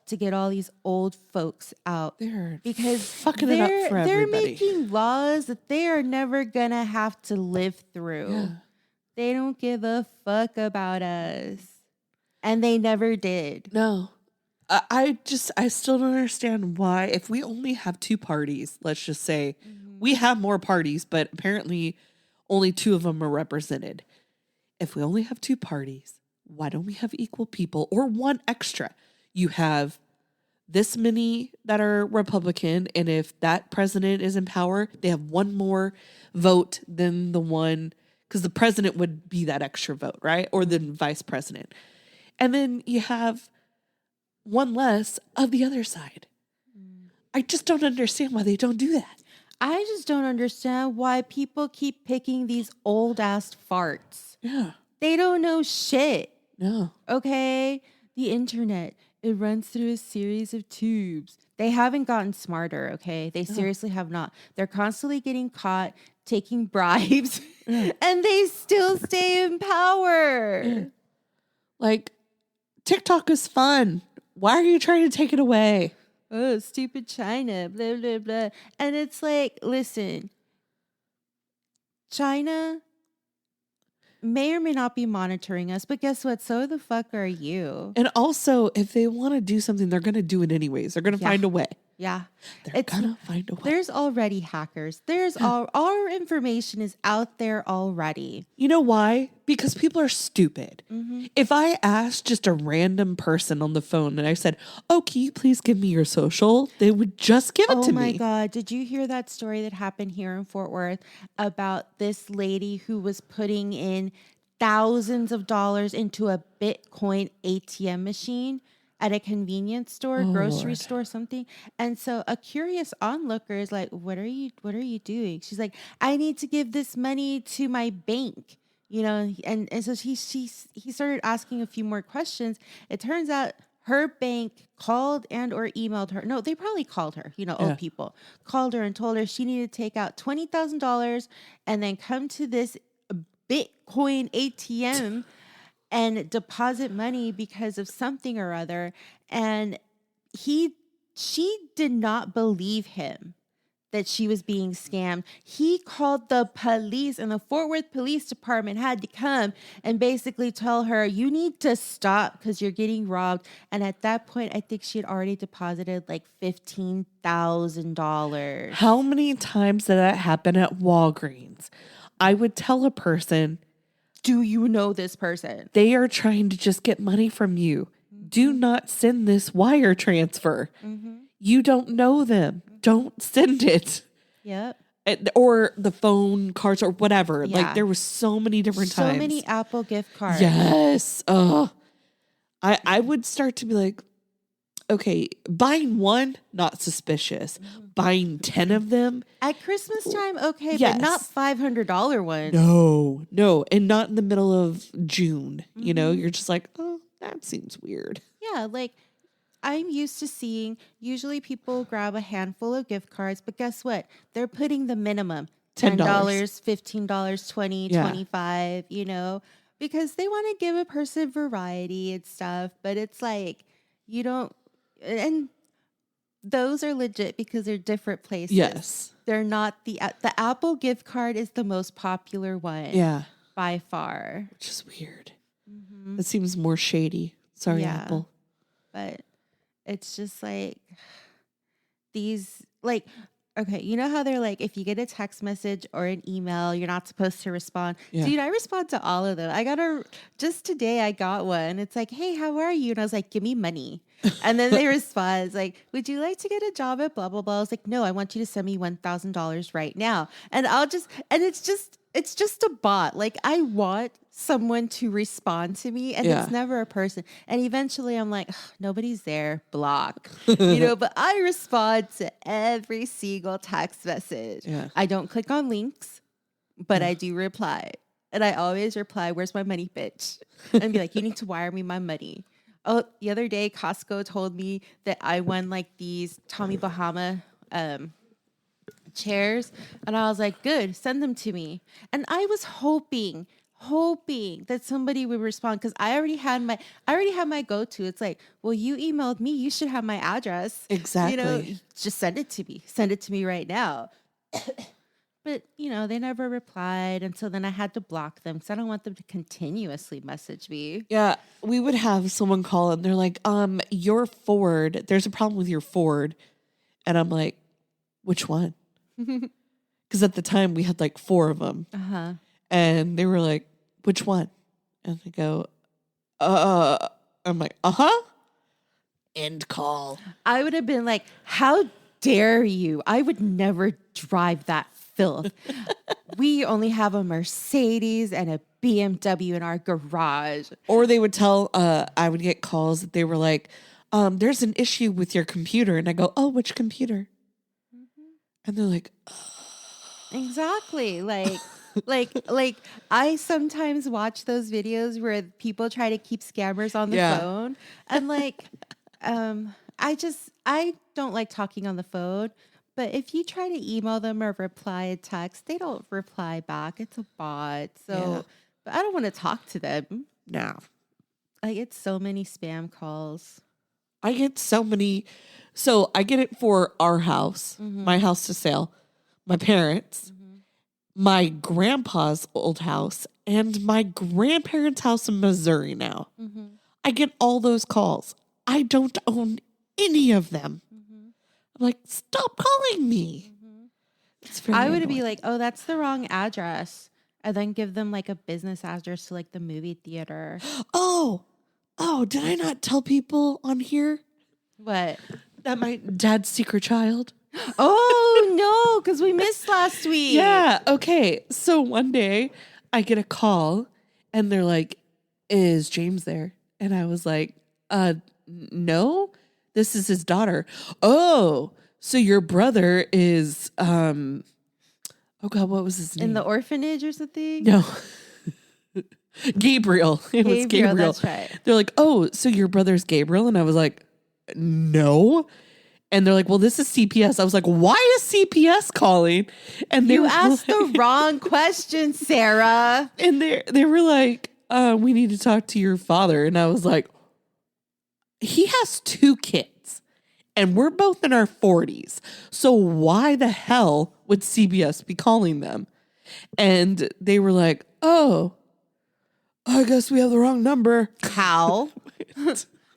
S2: To get all these old folks out.
S1: Because fucking it up for everybody.
S2: They're making laws that they are never gonna have to live through. Yeah. They don't give a fuck about us. And they never did.
S1: No. I still don't understand why, if we only have 2 parties, let's just say we have more parties, but apparently only 2 of them are represented. If we only have 2 parties, why don't we have equal people or 1 extra? You have this many that are Republican, and if that president is in power, they have 1 more vote than the one, because the president would be that extra vote, right? Or the vice president. And then you have 1 less of the other side. I just don't understand why they don't do that.
S2: I just don't understand why people keep picking these old ass farts.
S1: Yeah.
S2: They don't know shit.
S1: No.
S2: Okay? The internet. It runs through a series of tubes. They haven't gotten smarter, okay? They seriously have not. They're constantly getting caught taking bribes, and they still stay in power.
S1: Like, TikTok is fun. Why are you trying to take it away?
S2: Oh, stupid China, blah, blah, blah. And it's like, listen, China may or may not be monitoring us, but guess what? So the fuck are you?
S1: And also, if they want to do something, they're going to do it anyways. They're going to find a way.
S2: Yeah.
S1: They're going to find a way.
S2: There's already hackers. There's our information is out there already.
S1: You know why? Because people are stupid. Mm-hmm. If I asked just a random person on the phone and I said, oh, can you please give me your social? They would just give it to me.
S2: Oh my God. Did you hear that story that happened here in Fort Worth about this lady who was putting in thousands of dollars into a Bitcoin ATM machine at a convenience store, grocery store, something? And so a curious onlooker is like, what are you doing? She's like, I need to give this money to my bank. You know, and so he started asking a few more questions. It turns out her bank called and or emailed her. No, they probably called her, old people. Called her and told her she needed to take out $20,000 and then come to this Bitcoin ATM and deposit money because of something or other. And she did not believe him that she was being scammed. He called the police, and the Fort Worth Police Department had to come and basically tell her, you need to stop because you're getting robbed. And at that point, I think she had already deposited like $15,000.
S1: How many times did that happen at Walgreens? I would tell a person,
S2: do you know this person?
S1: They are trying to just get money from you. Mm-hmm. Do not send this wire transfer. Mm-hmm. You don't know them. Don't send it.
S2: Yep.
S1: Or the phone cards or whatever. Yeah. Like there was so many different times.
S2: So many Apple gift cards.
S1: Yes. I would start to be like, okay, buying one, not suspicious. Mm-hmm. Buying 10 of them.
S2: At Christmas time, okay, yes. But not $500 ones.
S1: No. And not in the middle of June. Mm-hmm. You're just like, oh, that seems weird.
S2: Yeah, like I'm used to seeing, usually people grab a handful of gift cards, but guess what? They're putting the minimum, $10, $15, $20, $25, because they want to give a person variety and stuff, but it's like, you don't, and those are legit because they're different places.
S1: Yes.
S2: They're not the Apple gift card is the most popular one.
S1: Yeah.
S2: By far.
S1: Which is weird. Mm-hmm. It seems more shady. Sorry, Apple.
S2: But it's just like these, like, okay, you know how they're like, if you get a text message or an email, you're not supposed to respond. Yeah. Dude, I respond to all of them. Just today I got one. It's like, hey, how are you? And I was like, give me money. And then they respond, it's like, would you like to get a job at blah, blah, blah? I was like, no, I want you to send me $1,000 right now. And it's just a bot. Like I want someone to respond to me and it's never a person. And eventually I'm like, nobody's there, block, but I respond to every single text message. Yeah. I don't click on links, but I do reply. And I always reply, where's my money, bitch? And be like, you need to wire me my money. Oh, the other day, Costco told me that I won like these Tommy Bahama chairs. And I was like, good, send them to me. And I was hoping that somebody would respond because I already had my go-to. It's like, well, you emailed me, you should have my address.
S1: Exactly.
S2: Just send it to me. Send it to me right now. But, they never replied. And so then I had to block them because I don't want them to continuously message me.
S1: Yeah. We would have someone call and they're like, your Ford, there's a problem with your Ford. And I'm like, which one? Because at the time we had like 4 of them. Uh-huh. And they were like, which one? And I go, I'm like, uh-huh. End call. I
S2: would have been like, how dare you? I would never drive that filth. We only have a Mercedes and a BMW in our garage.
S1: Or they would tell, I would get calls that they were like, there's an issue with your computer. And I go, oh, which computer? Mm-hmm. And they're like,
S2: exactly. Like I sometimes watch those videos where people try to keep scammers on the phone. And like, I don't like talking on the phone, But if you try to email them or reply a text, they don't reply back. It's a bot. So,
S1: Yeah.
S2: but I don't want to talk to them.
S1: No.
S2: I get so many spam calls.
S1: I get so many. So I get it for our house, my house to sale, my parents, my grandpa's old house, and my grandparents' house in Missouri now. I get all those calls. I don't own any of them. I'm like, stop calling me. It's very
S2: I would
S1: annoying.
S2: be like, oh, that's the wrong address. And then give them like a business address to like the movie theater.
S1: Oh, did I not tell people on here
S2: What?
S1: that my dad's secret child?
S2: Oh, no, because we missed last week.
S1: Yeah. Okay. So one day I get a call and they're like, is James there? And I was like, no, this is his daughter. Oh, so your brother is, oh God, what was his name?
S2: In the orphanage or something?
S1: No. Gabriel. It was Gabriel.
S2: That's right.
S1: They're like, oh, so your brother's Gabriel? And I was like, no. And they're like, well, this is CPS. I was like, why is CPS calling? And they
S2: You
S1: were
S2: asked
S1: like,
S2: the wrong question, Sarah.
S1: and they were like, we need to talk to your father. And I was like, he has 2 kids and we're both in our 40s. So why the hell would CBS be calling them? And they were like, oh, I guess we have the wrong number.
S2: How?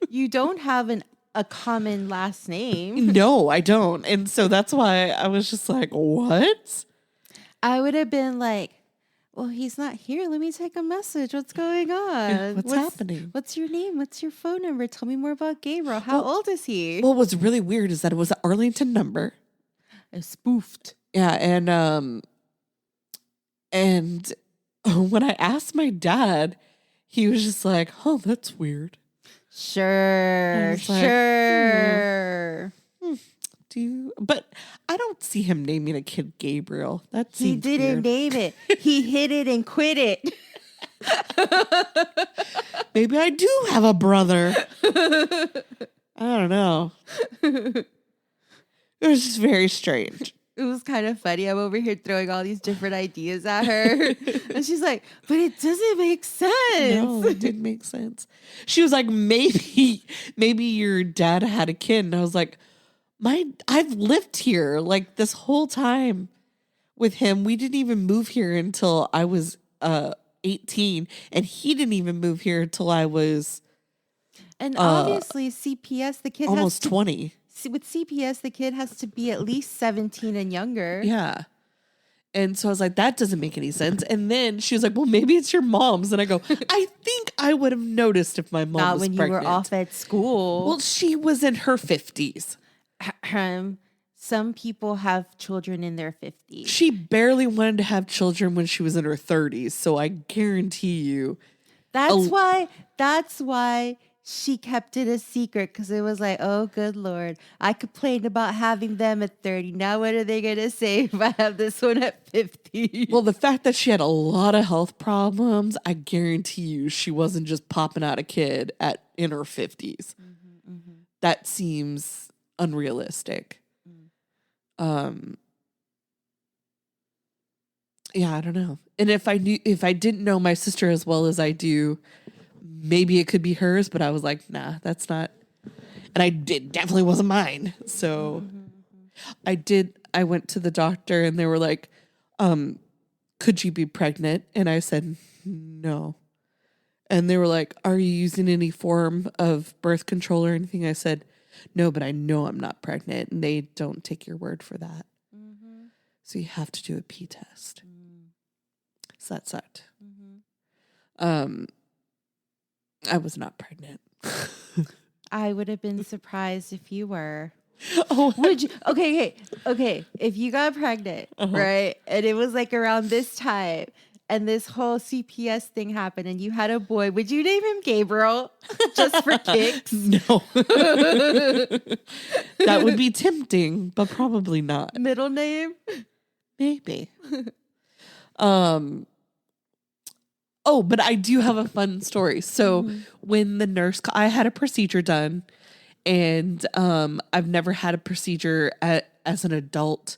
S2: You don't have a common last name.
S1: No, I don't. And so that's why I was just like, what?
S2: I would have been like, well, he's not here. Let me take a message. What's going on?
S1: What's happening?
S2: What's your name? What's your phone number? Tell me more about Gabriel. How old is he?
S1: Well, what's really weird is that it was an Arlington number.
S2: It's spoofed.
S1: Yeah, and when I asked my dad, he was just like, "Oh, that's weird."
S2: Sure,
S1: was like,
S2: sure.
S1: But I don't see him naming a kid Gabriel. That
S2: He
S1: seems
S2: didn't
S1: weird.
S2: name it. He hit it and quit it.
S1: Maybe I do have a brother. I don't know. It was just very strange.
S2: It was kind of funny. I'm over here throwing all these different ideas at her. And she's like, but it doesn't make sense.
S1: No, it didn't make sense. She was like, maybe your dad had a kid. And I was like, I've lived here like this whole time with him. We didn't even move here until I was 18. And he didn't even move here until I was
S2: And obviously CPS, the kid
S1: almost
S2: has to,
S1: 20.
S2: with CPS, the kid has to be at least 17 and younger.
S1: Yeah. And so I was like, that doesn't make any sense. And then she was like, well, maybe it's your mom's. And I go, I think I would have noticed if my mom
S2: Not
S1: was
S2: when
S1: pregnant.
S2: you were off at school.
S1: Well, she was in her 50s.
S2: Some people have children in their 50s.
S1: She barely wanted to have children when she was in her 30s. So I guarantee you.
S2: That's why she kept it a secret, because it was like, oh, good Lord. I complained about having them at 30. Now what are they going to say if I have this one at 50?
S1: Well, the fact that she had a lot of health problems, I guarantee you she wasn't just popping out a kid in her 50s. That seems unrealistic. Yeah, I don't know. And if I didn't know my sister as well as I do, maybe it could be hers, but I was like, nah, that's not. And it definitely wasn't mine. So I went to the doctor and they were like, could you be pregnant? And I said, no. And they were like, are you using any form of birth control or anything? I said, no, but I know I'm not pregnant. And they don't take your word for that. So you have to do a pee test. So that sucked. I was not pregnant.
S2: I would have been surprised if you were.
S1: Oh,
S2: Would you? Okay. If you got pregnant, right, and it was like around this time, and this whole CPS thing happened, and you had a boy, would you name him Gabriel just for kicks?
S1: no. That would be tempting, but probably not.
S2: Middle name?
S1: Maybe. Oh, but I do have a fun story. So when the nurse, I had a procedure done And I've never had a procedure as an adult.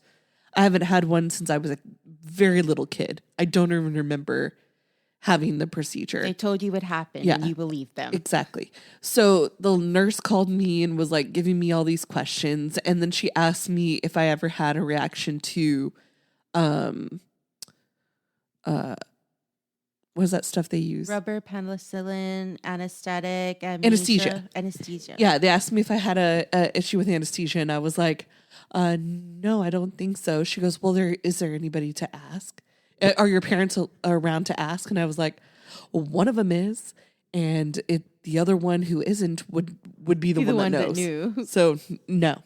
S1: I haven't had one since I was a very little kid. I don't even remember having the procedure.
S2: They told you what happened and you believed them.
S1: Exactly. So the nurse called me and was like giving me all these questions. And then she asked me if I ever had a reaction to, what is that stuff they use?
S2: Rubber, penicillin, anesthetic, anesthesia.
S1: Yeah, they asked me if I had a issue with anesthesia, and I was like, no, I don't think so. She goes, well, is there anybody to ask? Are your parents around to ask? And I was like, well, one of them is, and the other one who isn't would be the one that knows.
S2: That knew.
S1: So no.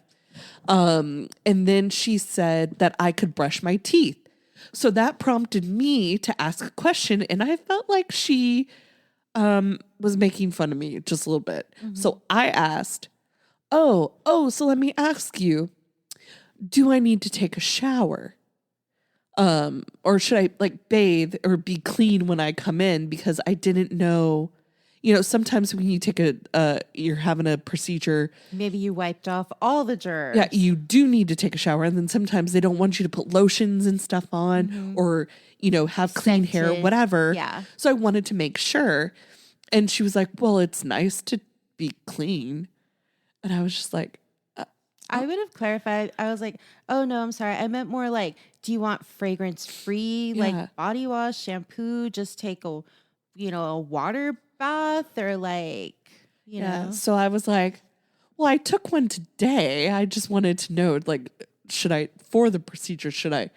S1: And then she said that I could brush my teeth. So that prompted me to ask a question, and I felt like she was making fun of me just a little bit. Mm-hmm. So I asked, so let me ask you, do I need to take a shower? Or should I like bathe or be clean when I come in? Because I didn't know, sometimes when you take you're having a procedure. Maybe
S2: you wiped off all the germs.
S1: Yeah, you do need to take a shower. And then sometimes they don't want you to put lotions and stuff on or, have clean hair, whatever.
S2: Yeah.
S1: So I wanted to make sure. And she was like, well, it's nice to be clean. And I was just like,
S2: I would have clarified. I was like, oh, no, I'm sorry. I meant more like, do you want fragrance-free, like body wash, shampoo, just take a water bath or like, you know?
S1: So I was like, well, I took one today. I just wanted to know, like, for the procedure, should I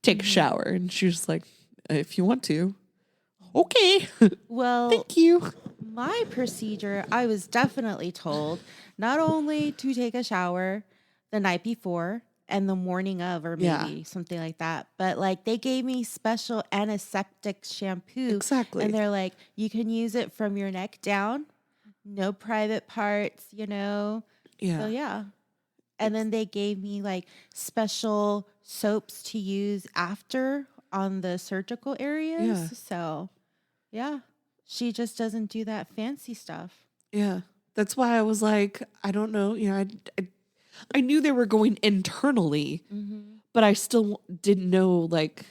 S1: take a shower? And she was like, if you want to. Okay.
S2: Well,
S1: thank you.
S2: My procedure, I was definitely told not only to take a shower the night before and the morning of, or maybe something like that, but like they gave me special antiseptic shampoo.
S1: Exactly.
S2: And they're like, you can use it from your neck down, no private parts, Yeah. So yeah. And then they gave me like special soaps to use after on the surgical areas.
S1: Yeah.
S2: So yeah, she just doesn't do that fancy stuff.
S1: Yeah. That's why I was like, I don't know. I knew they were going internally, but I still didn't know like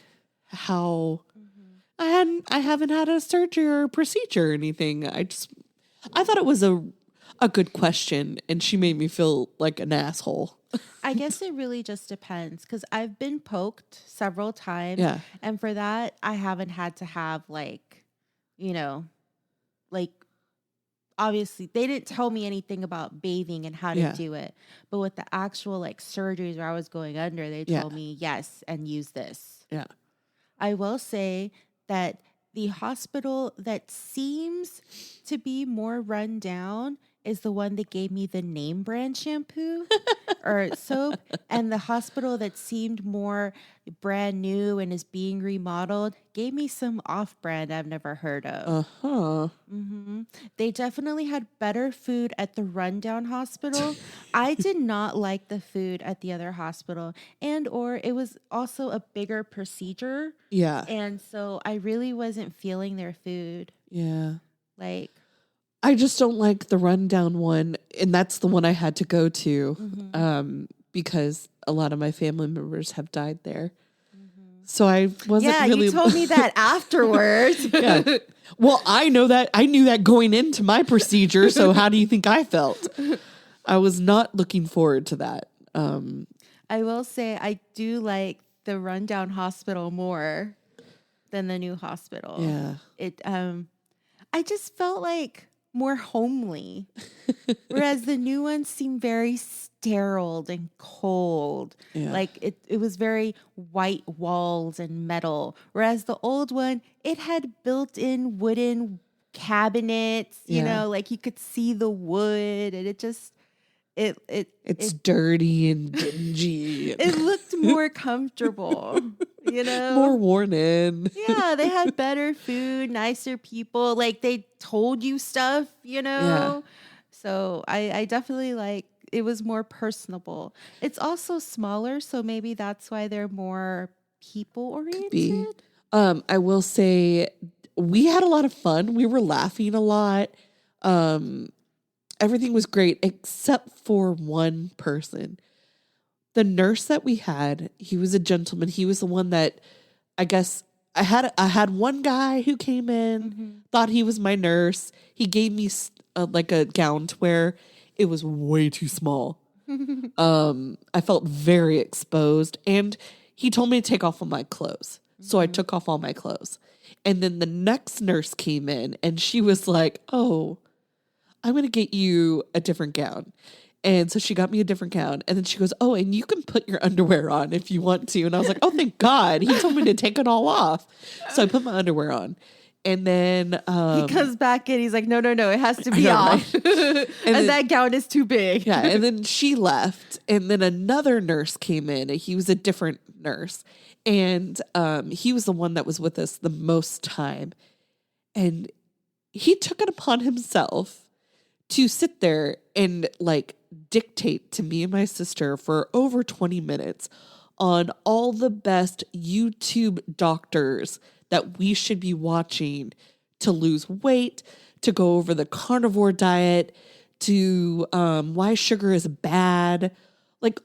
S1: how I haven't had a surgery or a procedure or anything. I thought it was a good question, and she made me feel like an asshole.
S2: I guess it really just depends, because I've been poked several times.
S1: Yeah.
S2: And for that, I haven't had to have like, obviously they didn't tell me anything about bathing and how to do it. But with the actual like surgeries where I was going under, they told me, yes, and use this.
S1: Yeah.
S2: I will say that the hospital that seems to be more run down is the one that gave me the name brand shampoo or soap. And the hospital that seemed more brand new and is being remodeled gave me some off-brand I've never heard of. They definitely had better food at the rundown hospital. I did not like the food at the other hospital, or it was also a bigger procedure.
S1: Yeah.
S2: And so I really wasn't feeling their food.
S1: Yeah.
S2: Like,
S1: I just don't like the rundown one, and that's the one I had to go to because a lot of my family members have died there. So I wasn't really...
S2: you told me that afterwards.
S1: Yeah. Well, I know that. I knew that going into my procedure, so how do you think I felt? I was not looking forward to that.
S2: I will say I do like the rundown hospital more than the new hospital.
S1: Yeah.
S2: I just felt like more homely, whereas the new ones seem very sterile and cold.
S1: Yeah.
S2: Like it was very white walls and metal, whereas the old one, it had built-in wooden cabinets, like you could see the wood, and it just
S1: it's dirty and dingy.
S2: It looked more comfortable,
S1: more worn in.
S2: Yeah, they had better food, nicer people. Like they told you stuff,
S1: Yeah.
S2: So I definitely it was more personable. It's also smaller, so maybe that's why they're more people oriented.
S1: I will say we had a lot of fun. We were laughing a lot. everything was great except for one person. The nurse that we had, he was a gentleman. He was the one that I guess I had one guy who came in, thought he was my nurse. He gave me like a gown to wear. It was way too small. I felt very exposed, and he told me to take off all my clothes. So I took off all my clothes. And then the next nurse came in and she was like, "Oh, I'm going to get you a different gown." And so she got me a different gown. And then she goes, "Oh, and you can put your underwear on if you want to." And I was like, "Oh, thank God." He told me to take it all off. So I put my underwear on. And then
S2: he comes back in. He's like, no, it has to be off.
S1: Right?
S2: And then, that gown is too big.
S1: Yeah. And then she left. And then another nurse came in. He was a different nurse. And he was the one that was with us the most time. And he took it upon himself to sit there and like dictate to me and my sister for over 20 minutes on all the best YouTube doctors that we should be watching to lose weight, to go over the carnivore diet, to why sugar is bad, like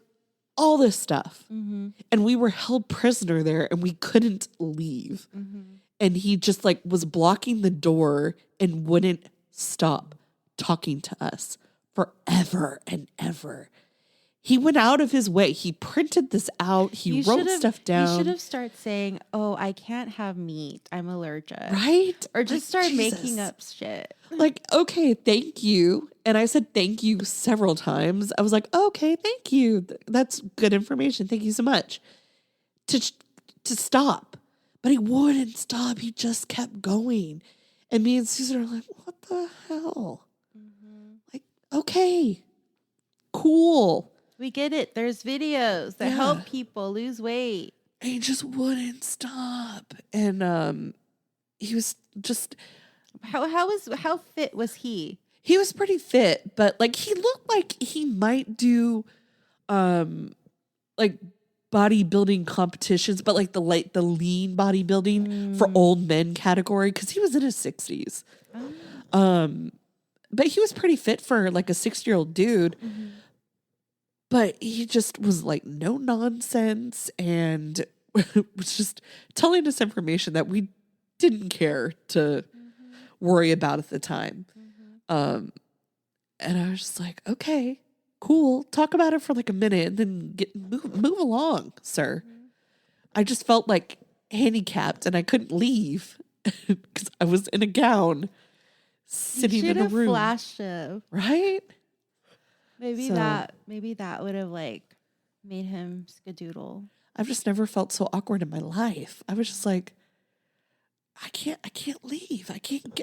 S1: all this stuff. And we were held prisoner there and we couldn't leave. And he just like was blocking the door and wouldn't stop talking to us forever and ever. He went out of his way. He printed this out. He wrote stuff down.
S2: You should have started saying, "Oh, I can't have meat. I'm allergic."
S1: Right?
S2: Or just start making up shit.
S1: Like, "Okay, thank you." And I said thank you several times. I was like, "Okay, thank you. That's good information. Thank you so much." To stop. But he wouldn't stop. He just kept going. And me and Susan are like, "What the hell?" Like, okay, cool.
S2: We get it. There's videos that help people lose weight.
S1: And he just wouldn't stop. And he was just
S2: how fit was he?
S1: He was pretty fit, but like he looked like he might do like bodybuilding competitions, but like the lean bodybuilding for old men category, because he was in his 60s. But he was pretty fit for like a 60-year-old dude. But he just was like no nonsense and was just telling us information that we didn't care to worry about at the time. And I was just like, "Okay, cool. Talk about it for like a minute and then move along, sir." I just felt like handicapped and I couldn't leave because I was in a gown sitting in a room.
S2: Flashed him.
S1: Right?
S2: Maybe that would have like made him skadoodle.
S1: I've just never felt so awkward in my life. I was just like, I can't leave. I can't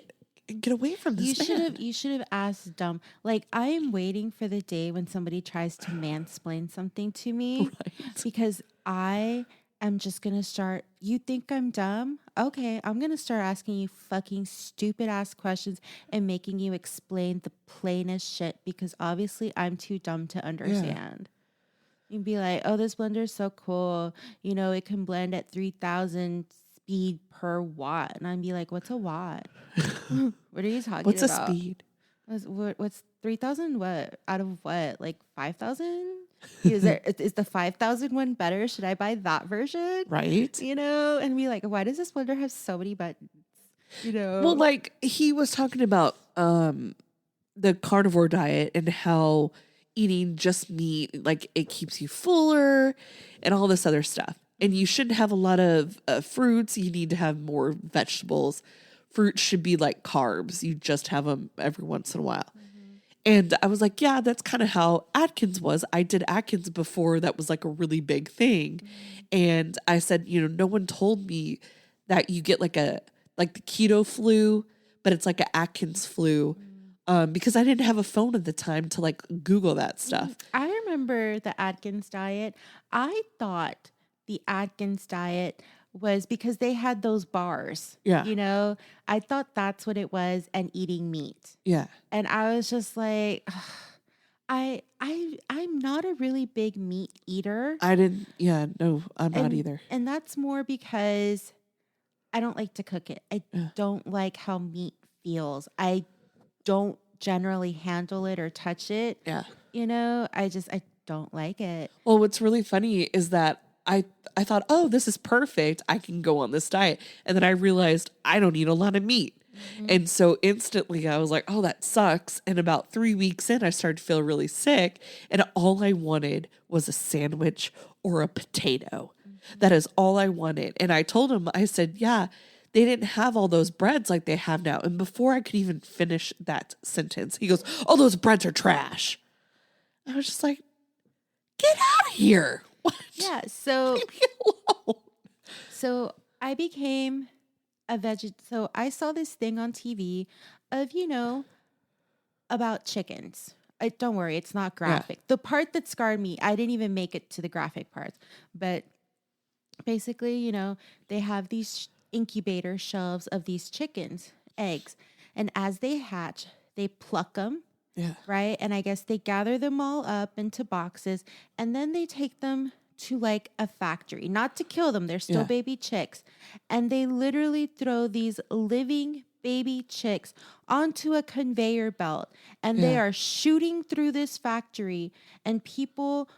S1: get away from this man.
S2: You should have asked dumb. Like, I am waiting for the day when somebody tries to mansplain something to me.
S1: Right.
S2: Because I am just gonna start. You think I'm dumb? Okay, I'm gonna start asking you fucking stupid ass questions and making you explain the plainest shit, because obviously I'm too dumb to understand. You'd be like, "Oh, this blender is so cool. You know, it can blend at 3,000 speed per watt." And I'd be like, "What's a watt? What are you talking
S1: What's
S2: about?
S1: a speed?
S2: What's 3,000? What out of what? Like 5,000? Is the 5,000 one better? Should I buy that version?"
S1: Right.
S2: You know, and be like, "Why does this blender have so many buttons?" You know.
S1: Well, like he was talking about the carnivore diet and how eating just meat, like it keeps you fuller and all this other stuff. And you shouldn't have a lot of fruits. You need to have more vegetables. Fruit should be like carbs. You just have them every once in a while. And I was like, yeah, that's kind of how Atkins was. I did Atkins before that was like a really big thing. And I said, you know, no one told me that you get like the keto flu, but it's like an Atkins flu. Because I didn't have a phone at the time to like Google that stuff.
S2: I remember the Atkins diet. I thought the Atkins diet was because they had those bars.
S1: Yeah.
S2: You know, I thought that's what it was, and eating meat.
S1: Yeah.
S2: And I was just like, I'm not a really big meat eater.
S1: No, I'm not either.
S2: And that's more because I don't like to cook it. I don't like how meat feels. I don't generally handle it or touch it.
S1: Yeah.
S2: I don't like it.
S1: Well, what's really funny is that I thought, oh, this is perfect. I can go on this diet. And then I realized I don't eat a lot of meat. And so instantly I was like, oh, that sucks. And about 3 weeks in, I started to feel really sick. And all I wanted was a sandwich or a potato. That is all I wanted. And I told him, I said, yeah, they didn't have all those breads like they have now. And before I could even finish that sentence, he goes, oh, those breads are trash. I was just like, get out of here. What?
S2: Yeah. So,
S1: Leave me alone.
S2: so I became a So I saw this thing on TV of, about chickens. Don't worry, it's not graphic. The part that scarred me, I didn't even make it to the graphic parts. But basically, they have these incubator shelves of these chickens, eggs. And as they hatch, they pluck them.
S1: Yeah.
S2: Right. And I guess they gather them all up into boxes and then they take them to like a factory, not to kill them. They're still baby chicks. And they literally throw these living baby chicks onto a conveyor belt and they are shooting through this factory. And people,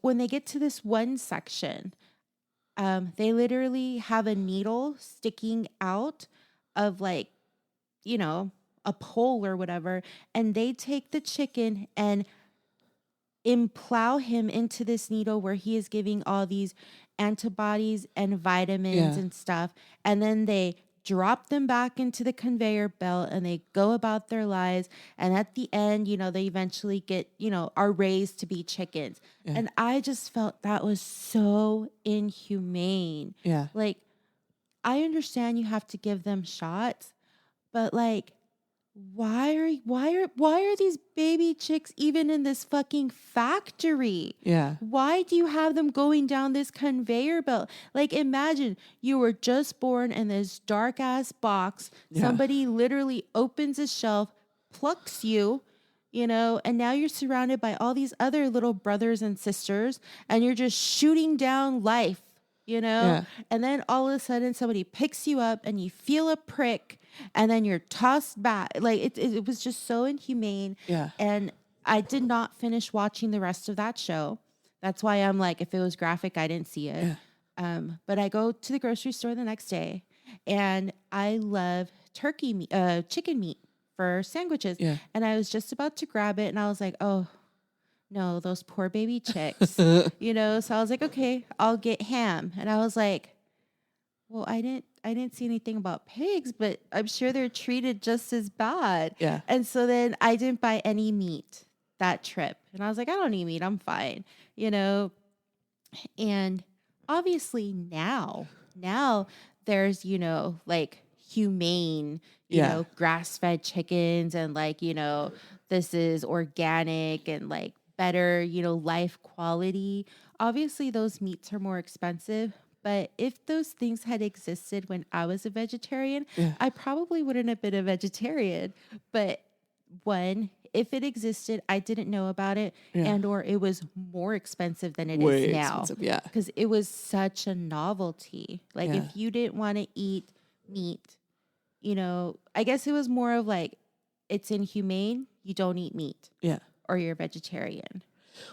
S2: when they get to this one section, they literally have a needle sticking out of like, a pole or whatever, and they take the chicken and implow him into this needle where he is giving all these antibodies and vitamins and stuff. And then they drop them back into the conveyor belt and they go about their lives. And at the end, they eventually get, are raised to be chickens. Yeah. And I just felt that was so inhumane.
S1: Yeah.
S2: Like, I understand you have to give them shots, but like, why are these baby chicks even in this fucking factory?
S1: Yeah.
S2: Why do you have them going down this conveyor belt? Like, imagine you were just born in this dark ass box. Yeah. Somebody literally opens a shelf, plucks you, and now you're surrounded by all these other little brothers and sisters, and you're just shooting down life, and then all of a sudden somebody picks you up and you feel a prick. And then you're tossed back. Like, it was just so inhumane.
S1: Yeah.
S2: And I did not finish watching the rest of that show. That's why I'm like, if it was graphic, I didn't see it. Yeah. But I go to the grocery store the next day, and I love chicken meat for sandwiches. Yeah. And I was just about to grab it, and I was like, oh, no, those poor baby chicks. So I was like, okay, I'll get ham. And I was like, well, I didn't see anything about pigs, but I'm sure they're treated just as bad.
S1: Yeah.
S2: And so then I didn't buy any meat that trip. And I was like, I don't need meat. I'm fine. And obviously now there's, like humane, grass-fed chickens and like, this is organic and like better, life quality. Obviously those meats are more expensive. But if those things had existed when I was a vegetarian, I probably wouldn't have been a vegetarian. But if it existed, I didn't know about it, and or it was more expensive than it is now.
S1: Yeah,
S2: because it was such a novelty. Like if you didn't want to eat meat, I guess it was more of like it's inhumane. You don't eat meat.
S1: Yeah,
S2: or you're a vegetarian.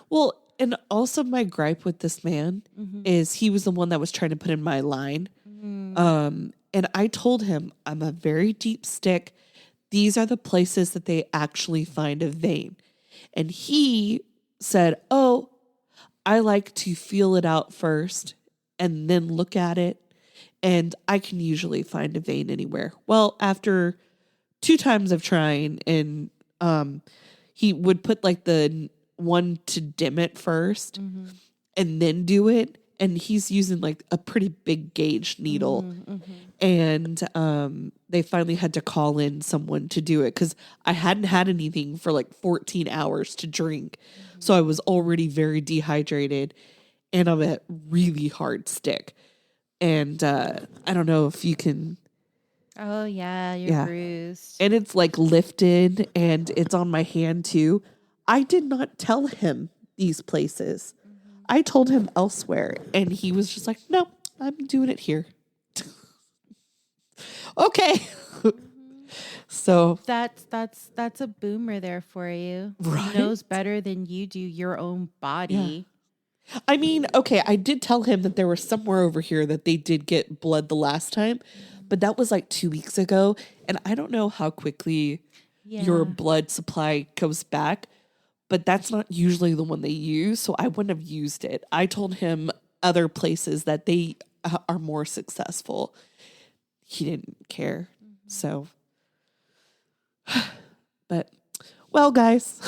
S1: Well. And also my gripe with this man is he was the one that was trying to put in my line. And I told him, I'm a very deep stick. These are the places that they actually find a vein. And he said, oh, I like to feel it out first and then look at it. And I can usually find a vein anywhere. Well, after 2 times of trying, and he would put like the one to dim it first and then do it. And he's using like a pretty big gauge needle. And they finally had to call in someone to do it because I hadn't had anything for like 14 hours to drink. So I was already very dehydrated and I'm a really hard stick. And I don't know if you can.
S2: Oh, yeah, you're bruised.
S1: And it's like lifted and it's on my hand too. I did not tell him these places. I told him elsewhere, and he was just like, no, I'm doing it here. Okay. So
S2: That's a boomer there for you.
S1: Right?
S2: He knows better than you do your own body.
S1: I mean, okay, I did tell him that there was somewhere over here that they did get blood the last time, but that was like 2 weeks ago. And I don't know how quickly your blood supply comes back, but that's not usually the one they use. So I wouldn't have used it. I told him other places that they are more successful. He didn't care. So, but, well, guys,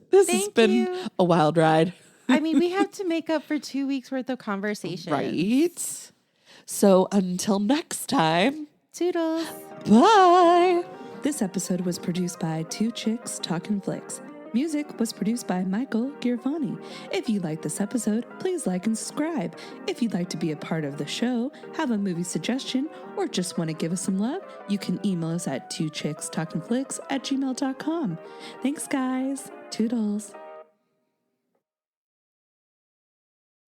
S1: this has been a wild ride.
S2: I mean, we have to make up for 2 weeks worth of conversation.
S1: Right. So until next time,
S2: Toodles.
S1: bye.
S3: This episode was produced by Two Chicks Talkin Flicks. Music was produced by Michael Giovanni. If you like this episode, please like and subscribe. If you'd like to be a part of the show, have a movie suggestion, or just want to give us some love, you can email us at twochickstalkinflicks@gmail.com. Thanks, guys. Toodles.